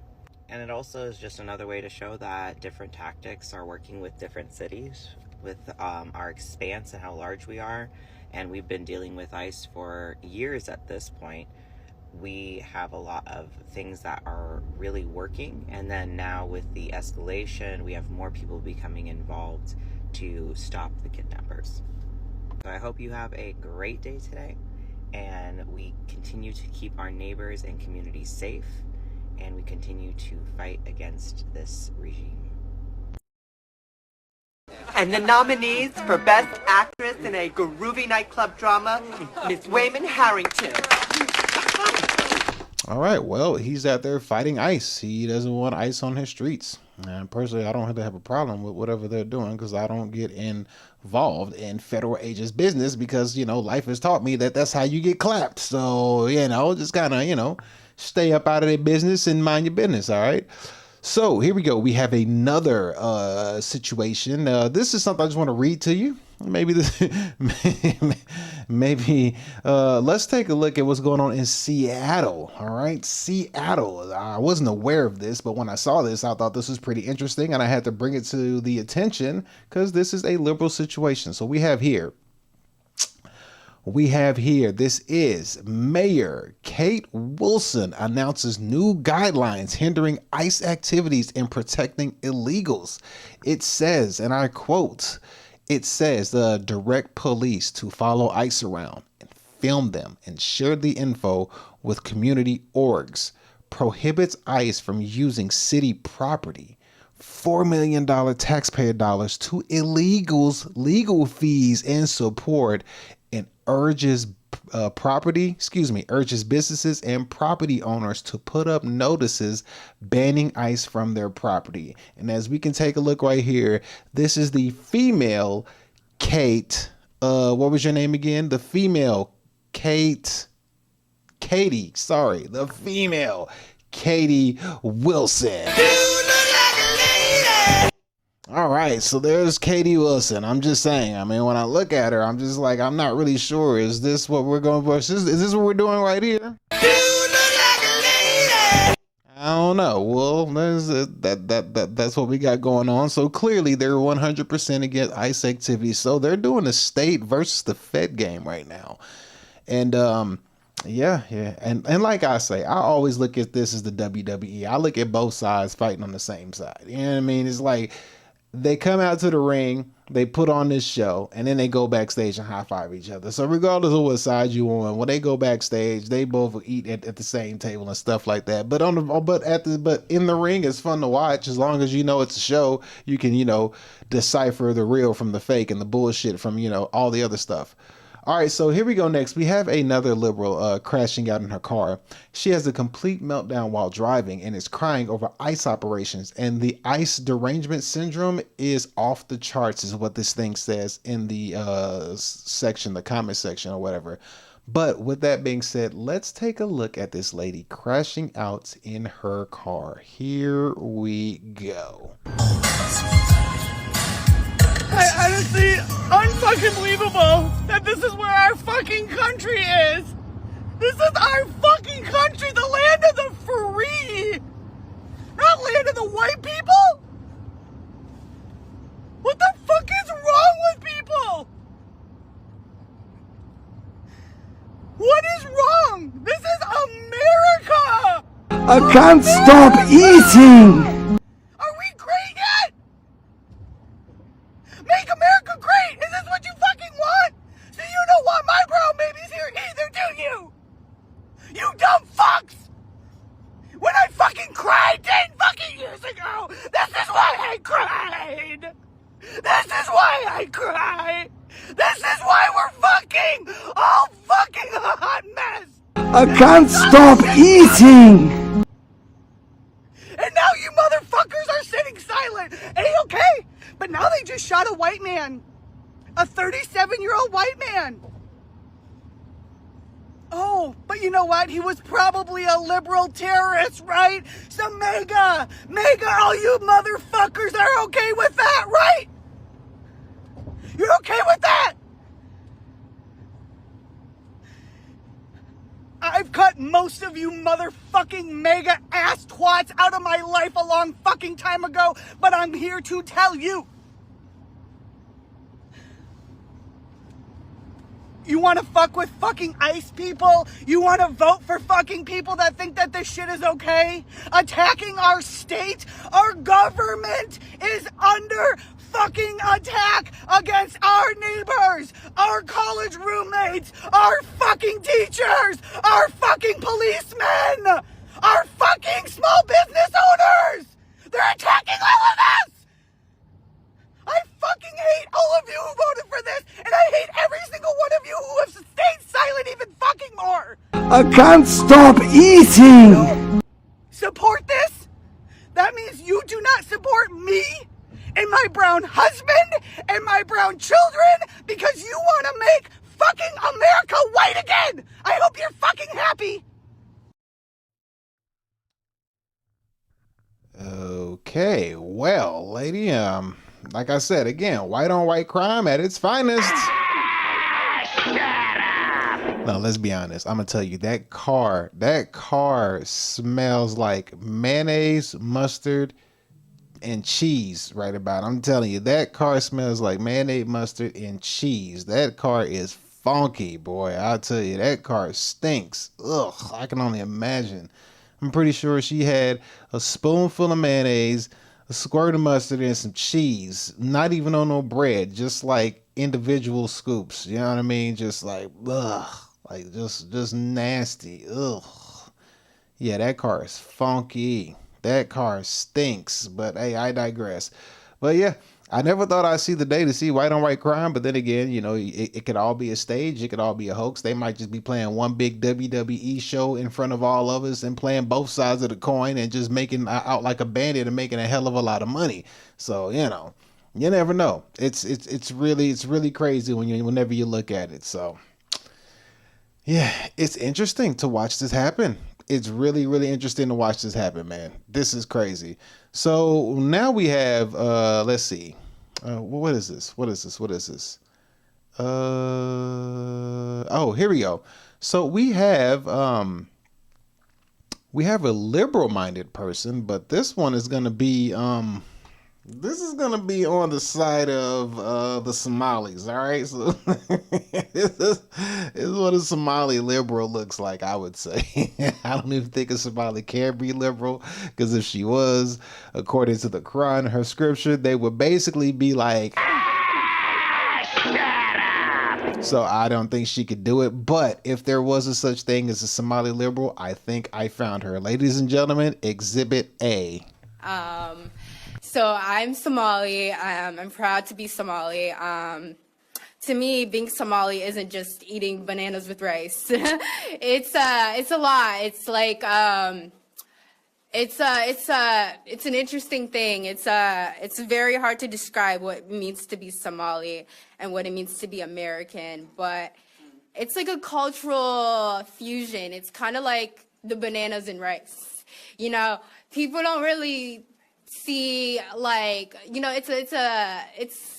And it also is just another way to show that different tactics are working with different cities, with our expanse and how large we are. And we've been dealing with ICE for years at this point. We have a lot of things that are really working. And then now with the escalation, we have more people becoming involved to stop the kidnappers. So I hope you have a great day today. And we continue to keep our neighbors and communities safe. And we continue to fight against this regime. And the nominees for Best Actress in a Groovy Nightclub Drama, Miss Wayman Harrington. All right, well, he's out there fighting ICE. He doesn't want ICE on his streets. And personally, I don't have to have a problem with whatever they're doing because I don't get involved in federal agents' business because, you know, life has taught me that that's how you get clapped. So, you know, just kind of, you know, stay up out of their business and mind your business, all right? So here we go. We have another situation. This is something I just want to read to you. Maybe this, maybe let's take a look at what's going on in Seattle. All right, Seattle. I wasn't aware of this, but when I saw this, I thought this was pretty interesting, and I had to bring it to the attention because this is a liberal situation. So we have here. This is Mayor Kate Wilson announces new guidelines hindering ICE activities and protecting illegals. It says, and I quote, it says direct police to follow ICE around and film them and share the info with community orgs, prohibits ICE from using city property, $4 million taxpayer dollars to illegals, legal fees and support, and urges businesses and property owners to put up notices banning ICE from their property. And as we can take a look right here, this is the female Kate. What was your name again? The female Katie. Sorry, the female Katie Wilson. All right, so there's Katie Wilson. I'm just saying, I mean, when I look at her, I'm just like, I'm not really sure. Is this what we're going for? Is this what we're doing right here? I don't know. Well, that's what we got going on. So clearly they're 100% against ICE activities. So they're doing a state versus the Fed game right now. And yeah. And like I say, I always look at this as the WWE. I look at both sides fighting on the same side. You know what I mean? It's like they come out to the ring, they put on this show, and then they go backstage and high five each other. So regardless of what side you on, when they go backstage, they both eat at the same table and stuff like that. But in the ring, it's fun to watch as long as you know it's a show. You can, you know, decipher the real from the fake and the bullshit from, you know, all the other stuff. All right, so here we go next. We have another liberal crashing out in her car. She has a complete meltdown while driving and is crying over ICE operations. And the ICE derangement syndrome is off the charts is what this thing says in the section, the comment section or whatever. But with that being said, let's take a look at this lady crashing out in her car. Here we go. I honestly, unfucking believable that this is where our fucking country is. This is our fucking country, the land of the free, not land of the white people. What the fuck is wrong with people? What is wrong? This is America. I can't stop eating! Are we great yet? Make America great! Is this what you fucking want? So you don't want my brown babies here either, do you? You dumb fucks! When I fucking cried 10 fucking years ago, this is why I cried! This is why I cry! This is why we're fucking all fucking a hot mess! I can't stop eating! And now you motherfuckers are sitting silent! A-okay! But now they just shot a white man. A 37-year-old white man. Oh, but you know what? He was probably a liberal terrorist, right? So MAGA, all you motherfuckers are okay with that, right? You're okay with that? I've cut most of you motherfucking MAGA ass twats out of my life a long fucking time ago, but I'm here to tell you. You want to fuck with fucking ICE people? You want to vote for fucking people that think that this shit is okay? Attacking our state? Our government is under fucking attack against our neighbors, our college roommates, our fucking teachers, our fucking policemen, our fucking small business owners. They're attacking all of us. I fucking hate all of you who voted for this, and I hate every single one of you who have stayed silent even fucking more. I can't stop eating! Support this? That means you do not support me and my brown husband and my brown children because you want to make fucking America white again. I hope you're fucking happy. Okay, well, lady, like I said, again, white on white crime at its finest. No, let's be honest. I'm gonna tell you, that car smells like mayonnaise, mustard, and cheese right about. I'm telling you, that car smells like mayonnaise, mustard, and cheese. That car is funky, boy. I'll tell you, that car stinks. Ugh, I can only imagine. I'm pretty sure she had a spoonful of mayonnaise, a squirt of mustard, and some cheese. Not even on no bread, just like individual scoops. You know what I mean? Just like, ugh, like just nasty. Ugh. Yeah, that car is funky. That car stinks. But hey, I digress. But yeah, I never thought I'd see the day to see white on white crime. But then again, you know, it could all be a stage. It could all be a hoax. They might just be playing one big WWE show in front of all of us and playing both sides of the coin and just making out like a bandit and making a hell of a lot of money. So, you know, you never know. It's really crazy whenever you look at it. So yeah, it's interesting to watch this happen. It's really interesting to watch this happen, man. This is crazy. So now we have, let's see. What is this? Oh, here we go. So we have a liberal minded person, but this one is going to be, this is going to be on the side of the Somalis, all right? So this is what a Somali liberal looks like, I would say. I don't even think a Somali can be liberal, because if she was, according to the Quran, her scripture, they would basically be like, so I don't think she could do it. But if there was a such thing as a Somali liberal, I think I found her. Ladies and gentlemen, Exhibit A. So I'm Somali. I'm proud to be Somali. To me, being Somali isn't just eating bananas with rice. It's a lot. It's like it's an interesting thing. It's very hard to describe what it means to be Somali and what it means to be American. But it's like a cultural fusion. It's kind of like the bananas and rice. You know, people don't really see, like, you know, it's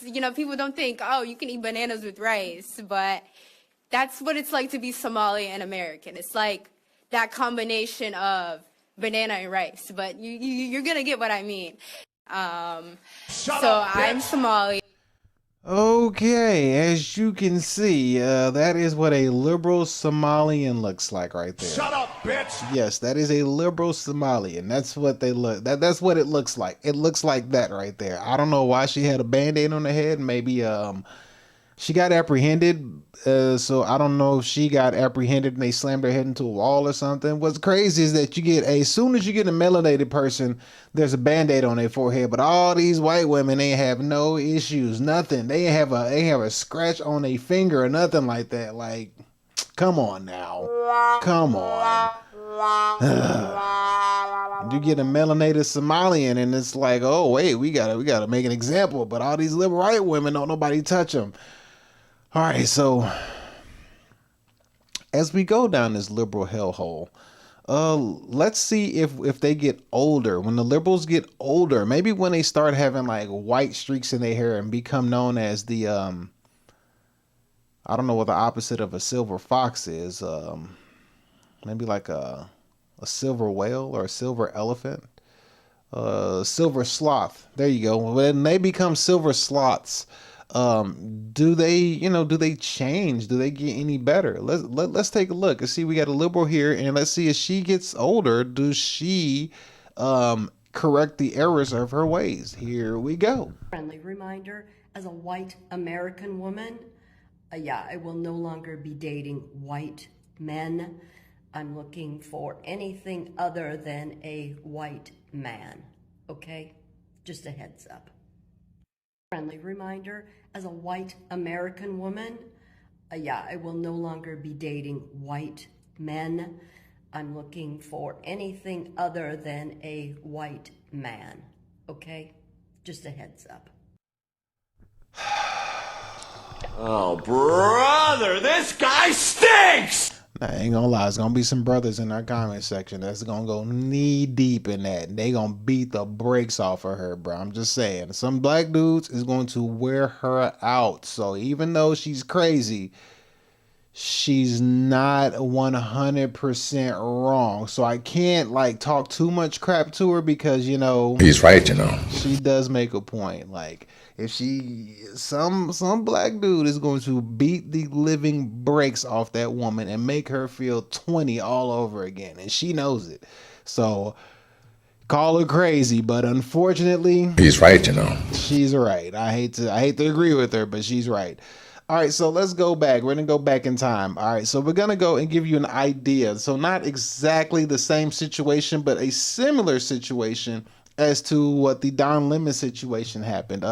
you know, people don't think, oh, you can eat bananas with rice, but that's what it's like to be Somali and American. It's like that combination of banana and rice, but you're gonna get what I mean. So I'm Somali. Okay, as you can see, that is what a liberal Somalian looks like right there. Shut up, bitch! Yes, that is a liberal Somalian. That's what they look. That's what it looks like. It looks like that right there. I don't know why she had a band-aid on her head. Maybe she got apprehended. So I don't know if she got apprehended and they slammed her head into a wall or something. What's crazy is that as soon as you get a melanated person, there's a band-aid on their forehead. But all these white women, they have no issues, nothing. They have a scratch on a finger or nothing like that. Like, come on now. Come on. You get a melanated Somalian and it's like, oh wait, we gotta make an example. But all these liberal white women, don't nobody touch them. All right, so as we go down this liberal hellhole, let's see if they get older. When the liberals get older, maybe when they start having like white streaks in their hair and become known as the I don't know what the opposite of a silver fox is. Maybe like a silver whale or a silver elephant. Silver sloth. There you go. When they become silver sloths, do they change? Do they get any better? Let's take a look and see. We got a liberal here, and let's see, as she gets older, does she correct the errors of her ways? Here we go. Friendly reminder, as a white American woman, I will no longer be dating white men. I'm looking for anything other than a white man, okay? Just a heads up. Friendly reminder, as a white American woman, I will no longer be dating white men. I'm looking for anything other than a white man, okay? Just a heads up. Oh, brother, this guy stinks! I ain't gonna lie, there's gonna be some brothers in our comment section that's gonna go knee deep in that. They gonna beat the brakes off of her, bro. I'm just saying. Some black dudes is going to wear her out. So even though she's crazy, she's not 100% wrong. So I can't like talk too much crap to her because, He's right, she does make a point. Like, if some black dude is going to beat the living brakes off that woman and make her feel 20 all over again, and she knows it. So call her crazy, but unfortunately, he's right, she's right. I hate to agree with her, but she's right. All right, so let's go back. We're gonna go back in time. All right, so we're gonna go and give you an idea. So not exactly the same situation, but a similar situation as to what the Don Lemon situation happened.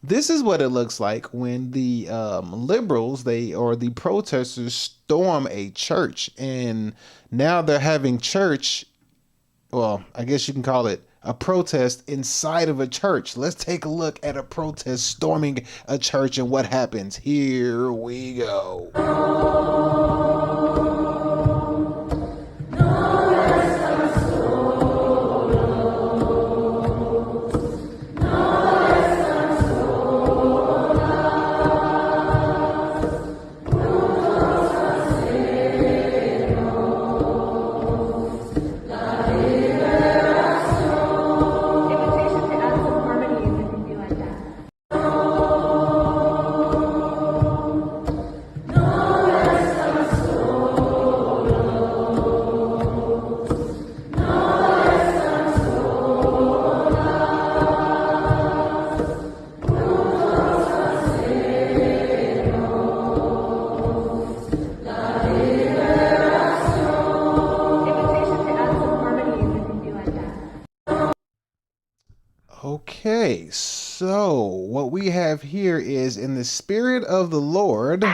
This is what it looks like when the liberals, the protesters storm a church, and now they're having church. Well, I guess you can call it a protest inside of a church. Let's take a look at a protest storming a church and what happens. Here we go. Okay, so what we have here is, in the spirit of the Lord,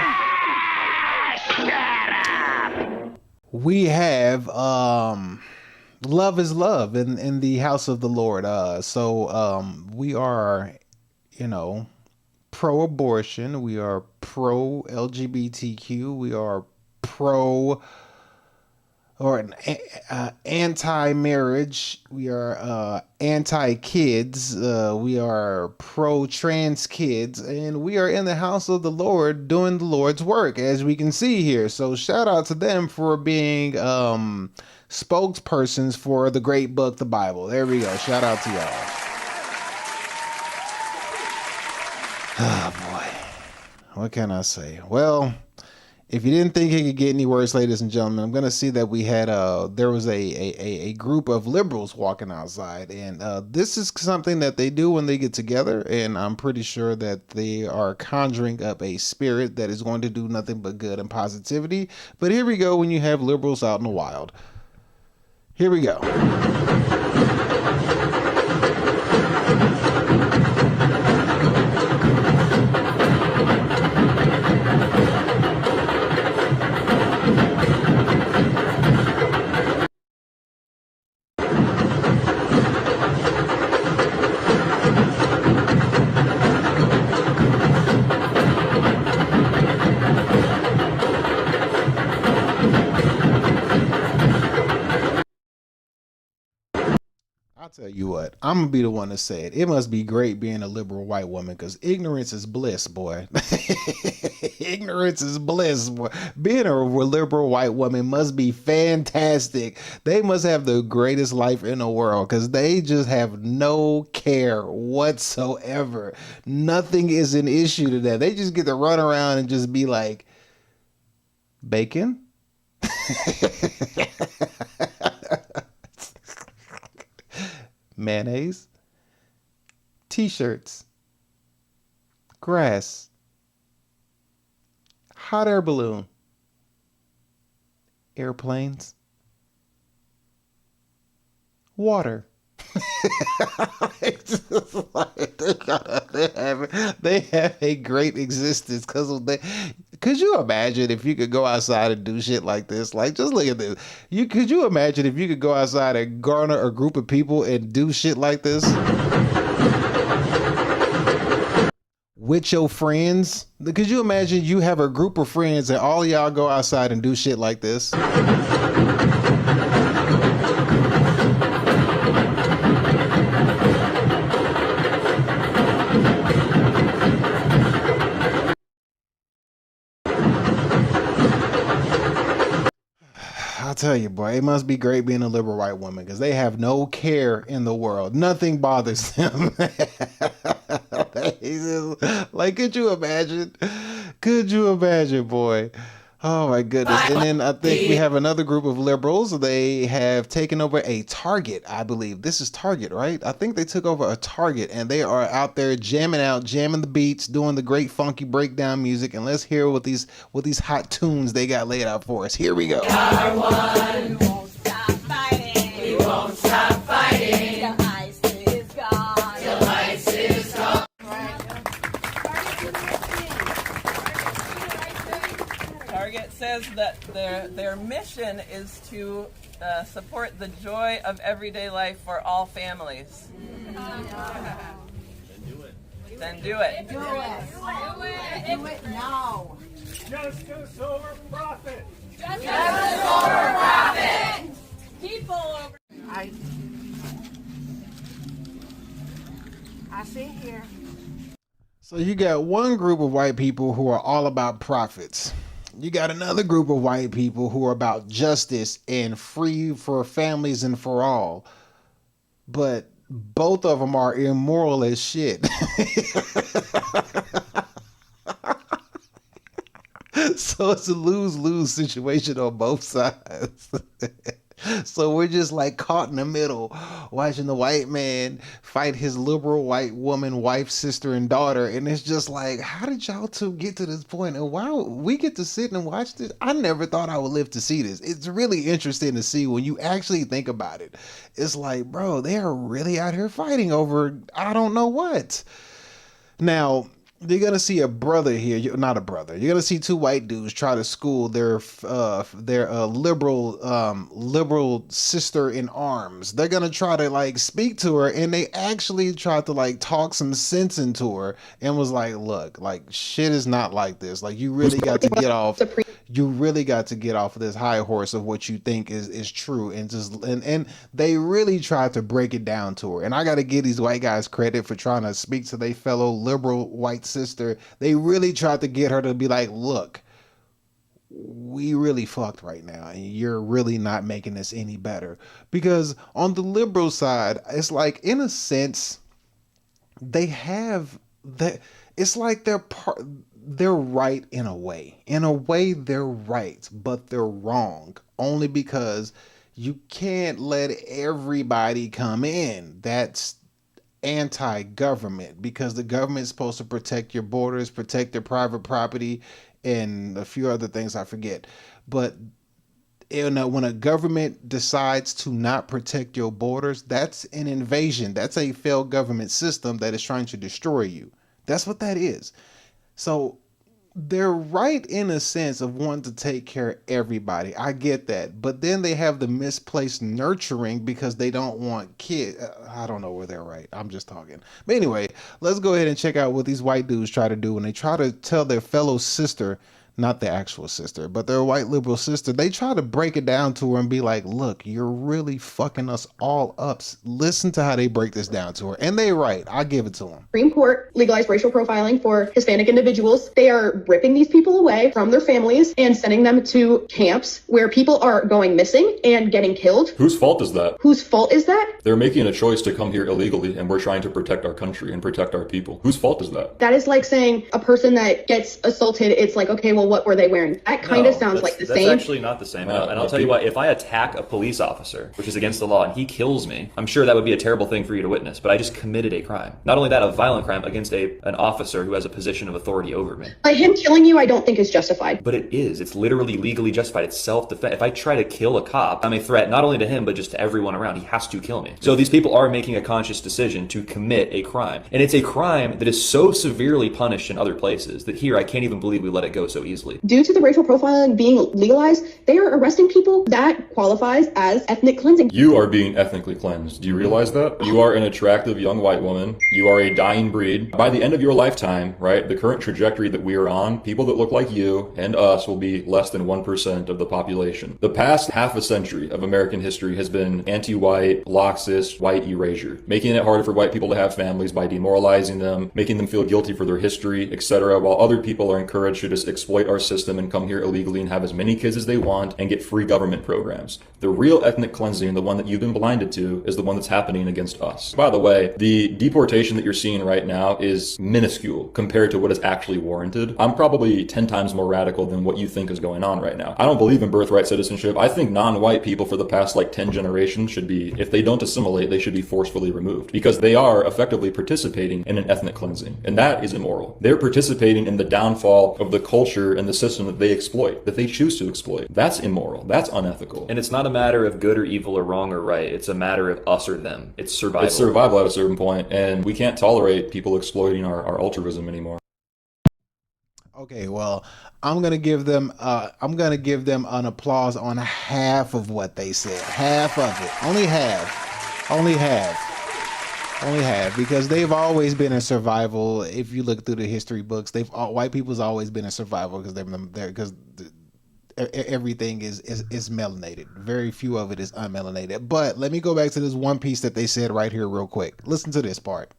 we have love is love in the house of the Lord. So we are, pro-abortion, we are pro-LGBTQ, we are pro or anti-marriage, we are anti-kids, we are pro-trans kids, and we are in the house of the Lord doing the Lord's work, as we can see here. So shout out to them for being spokespersons for the great book, the Bible. There we go. Shout out to y'all. Oh boy. What can I say? Well, if you didn't think it could get any worse, ladies and gentlemen, I'm gonna see that we had there was a group of liberals walking outside, and this is something that they do when they get together, and I'm pretty sure that they are conjuring up a spirit that is going to do nothing but good and positivity. But here we go when you have liberals out in the wild. Here we go. I'll tell you what, I'm gonna be the one to say it. It must be great being a liberal white woman, because ignorance is bliss, boy. Ignorance is bliss, boy. Being a liberal white woman must be fantastic. They must have the greatest life in the world, because they just have no care whatsoever. Nothing is an issue to them. They just get to run around and just be like, bacon? Mayonnaise, t-shirts, grass, hot air balloon, airplanes, water. They have a great existence because of that. Could you imagine if you could go outside and do shit like this? Like, just look at this. Could you imagine if you could go outside and garner a group of people and do shit like this with your friends? Could you imagine you have a group of friends and all of y'all go outside and do shit like this? I'll tell you, boy, it must be great being a liberal white woman, because they have no care in the world. Nothing bothers them. Like, could you imagine? Could you imagine, boy? Oh my goodness. And then I think we have another group of liberals. They have taken over a Target, I believe. This is Target, right? I think they took over a Target, and they are out there jamming the beats, doing the great funky breakdown music. And let's hear what these hot tunes they got laid out for us. Here we go. We won't stop fighting. We won't stop fighting. Till ice is gone. Till ice is gone. Target says that their mission is to support the joy of everyday life for all families. Then do it. Do it now. Justice over profit. Justice over profit. People over. I see here. So you got one group of white people who are all about profits. You got another group of white people who are about justice and free for families and for all. But both of them are immoral as shit. So it's a lose-lose situation on both sides. So we're just like caught in the middle, watching the white man fight his liberal white woman, wife, sister, and daughter. And it's just like, how did y'all two get to this point? And why we get to sit and watch this? I never thought I would live to see this. It's really interesting to see when you actually think about it. It's like, bro, they are really out here fighting over I don't know what. Now, you're gonna see a brother here, not a brother. You're gonna see two white dudes try to school their liberal sister in arms. They're gonna try to like speak to her, and they actually tried to like talk some sense into her, and was like, "Look, like shit is not like this. Like you really got to get off. You really got to get off of this high horse of what you think is true." And just and they really tried to break it down to her. And I got to give these white guys credit for trying to speak to their fellow liberal white sister. They really tried to get her to be like, look, we really fucked right now, and you're really not making this any better. Because on the liberal side, it's like, in a sense, they have that. It's like they're right in a way. In a way, they're right, but they're wrong. Only because you can't let everybody come in. That's anti-government, because the government's supposed to protect your borders, protect their private property, and a few other things I forget. But when a government decides to not protect your borders, that's an invasion. That's a failed government system that is trying to destroy you. That's what that is. So they're right in a sense of wanting to take care of everybody. I get that. But then they have the misplaced nurturing because they don't want kids. I don't know where they're right. I'm just talking. But anyway, let's go ahead and check out what these white dudes try to do when they try to tell their fellow sister, not the actual sister, but their white liberal sister, they try to break it down to her and be like, look, you're really fucking us all up. Listen to how they break this down to her. And they're right. I give it to them. Supreme Court legalized racial profiling for Hispanic individuals. They are ripping these people away from their families and sending them to camps where people are going missing and getting killed. Whose fault is that? Whose fault is that? They're making a choice to come here illegally, and we're trying to protect our country and protect our people. Whose fault is that? That is like saying a person that gets assaulted, it's like, okay, well, what were they wearing? That kind of sounds like the same. That's actually not the same. And I'll tell you what, if I attack a police officer, which is against the law, and he kills me, I'm sure that would be a terrible thing for you to witness, but I just committed a crime. Not only that, a violent crime against an officer who has a position of authority over me. By him killing you, I don't think is justified. But it is. It's literally legally justified. It's self-defense. If I try to kill a cop, I'm a threat not only to him, but just to everyone around. He has to kill me. So these people are making a conscious decision to commit a crime. And it's a crime that is so severely punished in other places that here, I can't even believe we let it go so easily. Due to the racial profiling being legalized, they are arresting people that qualifies as ethnic cleansing. You are being ethnically cleansed. Do you realize that? You are an attractive young white woman. You are a dying breed. By the end of your lifetime, right, the current trajectory that we are on, people that look like you and us will be less than 1% of the population. The past half a century of American history has been anti-white, Marxist, white erasure, making it harder for white people to have families by demoralizing them, making them feel guilty for their history, etc., while other people are encouraged to just exploit our system and come here illegally and have as many kids as they want and get free government programs. The real ethnic cleansing, the one that you've been blinded to, is the one that's happening against us. By the way, the deportation that you're seeing right now is minuscule compared to what is actually warranted. I'm probably 10 times more radical than what you think is going on right now. I don't believe in birthright citizenship. I think non-white people for the past 10 generations should be, if they don't assimilate, they should be forcefully removed because they are effectively participating in an ethnic cleansing, and that is immoral. They're participating in the downfall of the culture and the system that they exploit, that they choose to exploit. That's immoral. That's unethical. And it's not a matter of good or evil or wrong or right. It's a matter of us or them. It's survival. It's survival at a certain point, and we can't tolerate people exploiting our altruism anymore. Okay, well, I'm gonna give them an applause on half of what they said. Half of it. Only half, because they've always been in survival. If you look through the history books, white people's always been in survival because everything is melanated. Very few of it is unmelanated. But let me go back to this one piece that they said right here real quick. Listen to this part.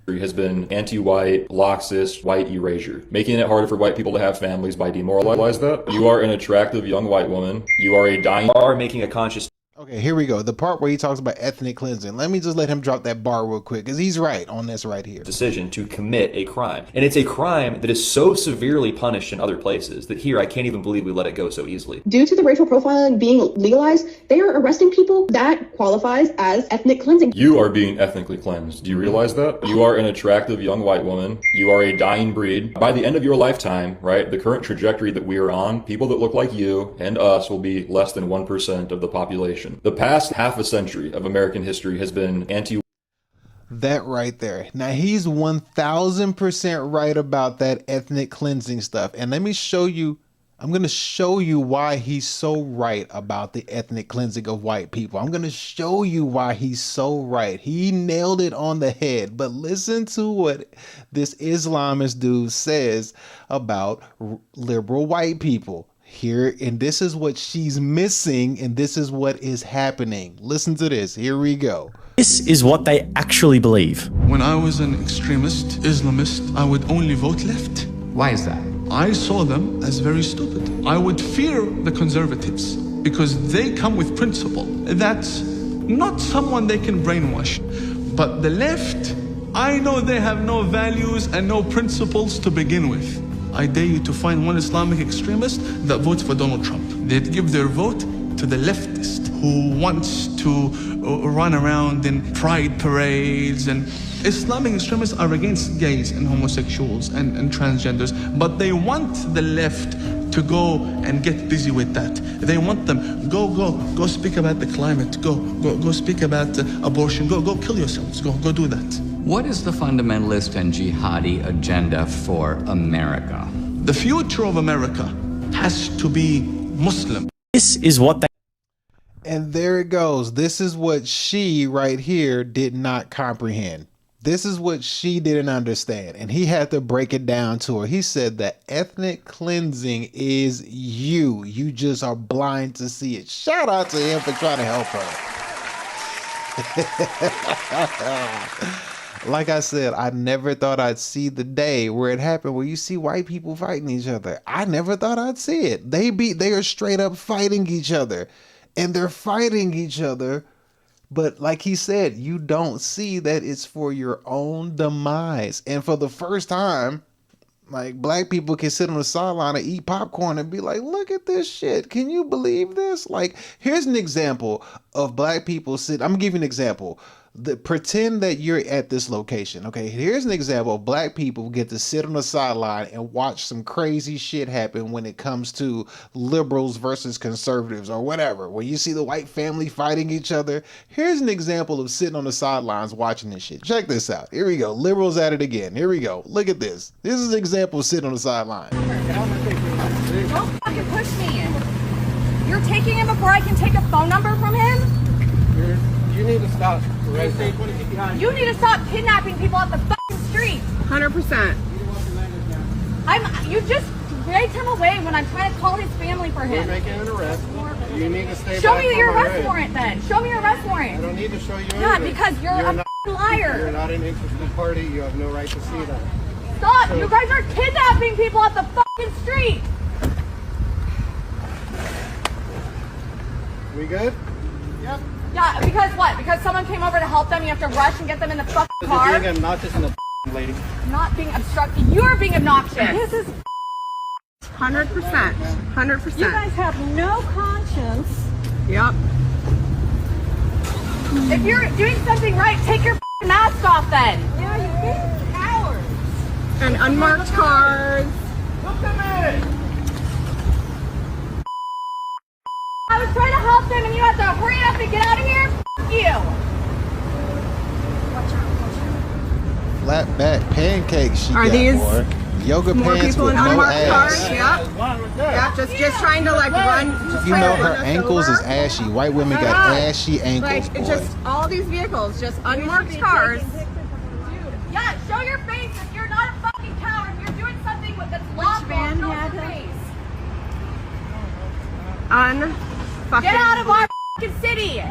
Has been anti-white, Marxist, white erasure, making it harder for white people to have families by demoralizing that. You are an attractive young white woman. You are a dying. Are making a conscious. Okay, here we go. The part where he talks about ethnic cleansing. Let me just let him drop that bar real quick because he's right on this right here. Decision to commit a crime. And it's a crime that is so severely punished in other places that here, I can't even believe we let it go so easily. Due to the racial profiling being legalized, they are arresting people that qualifies as ethnic cleansing. You are being ethnically cleansed. Do you realize that? You are an attractive young white woman. You are a dying breed. By the end of your lifetime, right, the current trajectory that we are on, people that look like you and us will be less than 1% of the population. The past half a century of American history has been that right there. Now he's 1000% right about that ethnic cleansing stuff. And let me show you, I'm going to show you why he's so right about the ethnic cleansing of white people. I'm going to show you why he's so right. He nailed it on the head. But listen to what this Islamist dude says about liberal white people. Here, and this is what she's missing, and this is what is happening. Listen to this. Here we go. This is what they actually believe. When I was an extremist Islamist, I would only vote left. Why is that? I saw them as very stupid. I would fear the conservatives because they come with principle. That's not someone they can brainwash. But the left, I know they have no values and no principles to begin with. I dare you to find one Islamic extremist that votes for Donald Trump. They'd give their vote to the leftist who wants to run around in pride parades. And Islamic extremists are against gays and homosexuals and transgenders, but they want the left to go and get busy with that. They want them, go speak about the climate, go speak about abortion, go kill yourselves, go do that. What is the fundamentalist and jihadi agenda for America? The future of America has to be Muslim. This is what they... And there it goes. This is what she right here did not comprehend. This is what she didn't understand. And he had to break it down to her. He said that ethnic cleansing is you. You just are blind to see it. Shout out to him for trying to help her. Like I said, I never thought I'd see the day where it happened, where you see white people fighting each other. I never thought I'd see it. They are straight up fighting each other. And they're fighting each other. But like he said, you don't see that it's for your own demise. And for the first time, like, black people can sit on the sideline and eat popcorn and be like, look at this shit. Can you believe this? Like, here's an example of black people I'm gonna give you an example. Pretend that you're at this location. Okay, here's an example of black people get to sit on the sideline and watch some crazy shit happen when it comes to liberals versus conservatives or whatever. When you see the white family fighting each other, here's an example of sitting on the sidelines watching this shit. Check this out. Here we go. Liberals at it again. Here we go. Look at this. This is an example of sitting on the sideline. Don't fucking push me. You're taking him before I can take a phone number from him? You need to stop right there. You need to stop kidnapping people off the fucking street. 100%. You just dragged him away when I'm trying to call his family for him. We're making an arrest. You need to stay Show back me from your my arrest red. warrant then. Show me your arrest warrant. I don't need to show you Yeah, anything. because you're a not, liar. You're not an interested party. You have no right to see that. Stop! So- You guys are kidnapping people off the fucking street. We good? Yep. Yeah, because what? Because someone came over to help them, you have to rush and get them in the fucking car? You're being obnoxious in the lady. Not being obstructive. You're being obnoxious. This is 100%. 100%. You guys have no conscience. Yep. If you're doing something right, take your mask off then. Yeah, you're being cowards. And unmarked cars. Look at me. I was trying to help them and you have to hurry up and get out of here? F you. Flat back pancakes she Are got, these boy. Yoga More pants people with in no unmarked ass. cars. Yep. Yeah, just trying to like run. Just You trying know to her run us ankles over. is ashy. White women got ashy ankles, Like boy. it's just all these vehicles, just unmarked cars. Yeah, show your face if you're not a fucking coward. If you're doing something that's lawful, show your face. Get out of our fucking city.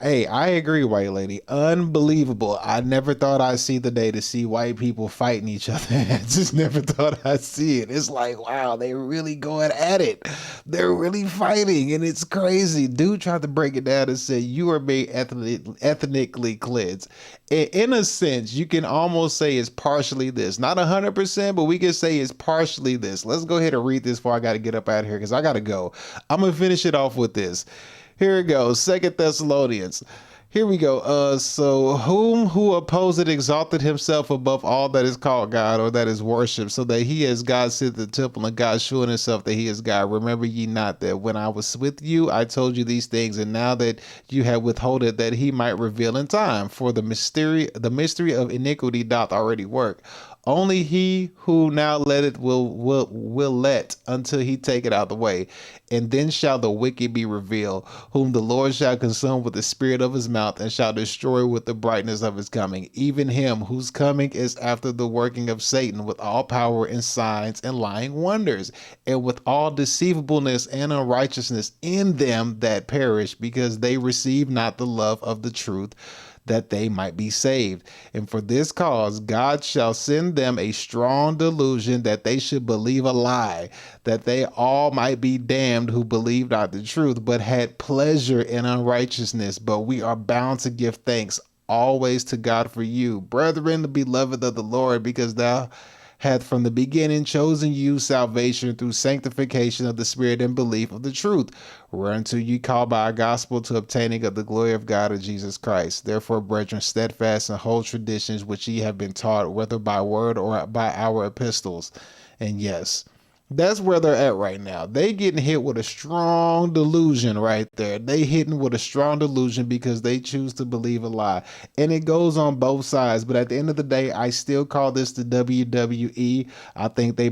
Hey, I agree, white lady. Unbelievable. I never thought I'd see the day to see white people fighting each other. I just never thought I'd see it. It's like, wow, they're really going at it. They're really fighting, and it's crazy. Dude tried to break it down and said, you are being ethnically cleansed. In a sense, you can almost say it's partially this. Not 100%, but we can say it's partially this. Let's go ahead and read this before I got to get up out of here because I got to go. I'm going to finish it off with this. Here it goes. 2 Thessalonians. Here we go. So who opposed exalted himself above all that is called God or that is worshipped, so that he as God sit in the temple and God shewing himself that he is God. Remember ye not that when I was with you, I told you these things, and now that you have withholded that he might reveal in time. For the mystery of iniquity doth already work. Only he who now letteth will let until he take it out of the way. And then shall the wicked be revealed, whom the Lord shall consume with the spirit of his mouth, and shall destroy with the brightness of his coming. Even him whose coming is after the working of Satan, with all power and signs and lying wonders, and with all deceivableness and unrighteousness in them that perish, because they receive not the love of the truth, that they might be saved. And for this cause God shall send them a strong delusion, that they should believe a lie, that they all might be damned who believed not the truth, but had pleasure in unrighteousness. But we are bound to give thanks always to God for you, brethren, the beloved of the Lord, because thou hath from the beginning chosen you salvation through sanctification of the Spirit and belief of the truth, whereunto ye call by our gospel to obtaining of the glory of God of Jesus Christ. Therefore, brethren, steadfast and hold traditions which ye have been taught, whether by word or by our epistles. And yes, that's where they're at right now. They getting hit with a strong delusion right there. They hitting with a strong delusion because they choose to believe a lie. And it goes on both sides. But at the end of the day, I still call this the WWE. I think they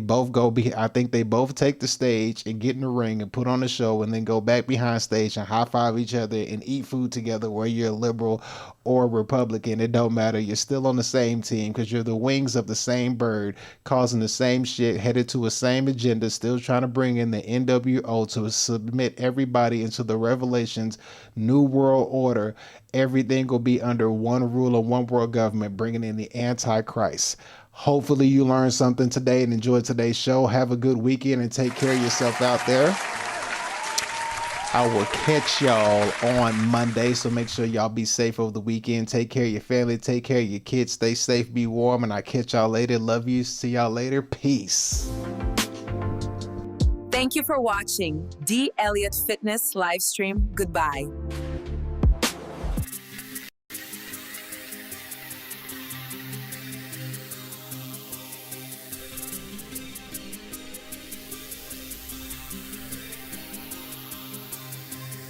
both take the stage and get in the ring and put on a show and then go back behind stage and high five each other and eat food together, whether you're a liberal or Republican. It don't matter. You're still on the same team because you're the wings of the same bird, causing the same shit, headed to a same agenda, still trying to bring in the NWO to submit everybody into the Revelations New World Order. Everything will be under one rule of one world government, bringing in the Antichrist. Hopefully you learned something today and enjoyed today's show. Have a good weekend and take care of yourself out there. I will catch y'all on Monday, so make sure y'all be safe over the weekend. Take care of your family, take care of your kids, stay safe, be warm, and I'll catch y'all later. Love you. See y'all later. Peace. Thank you for watching D. Elliott Fitness live stream. Goodbye.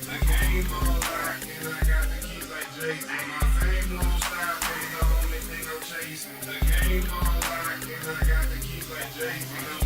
The game on lock, and I got the keys like Jay-Z. My fame won't stop, ain't the only thing I'm chasing. The game on lock, and I got the keys like Jay-Z.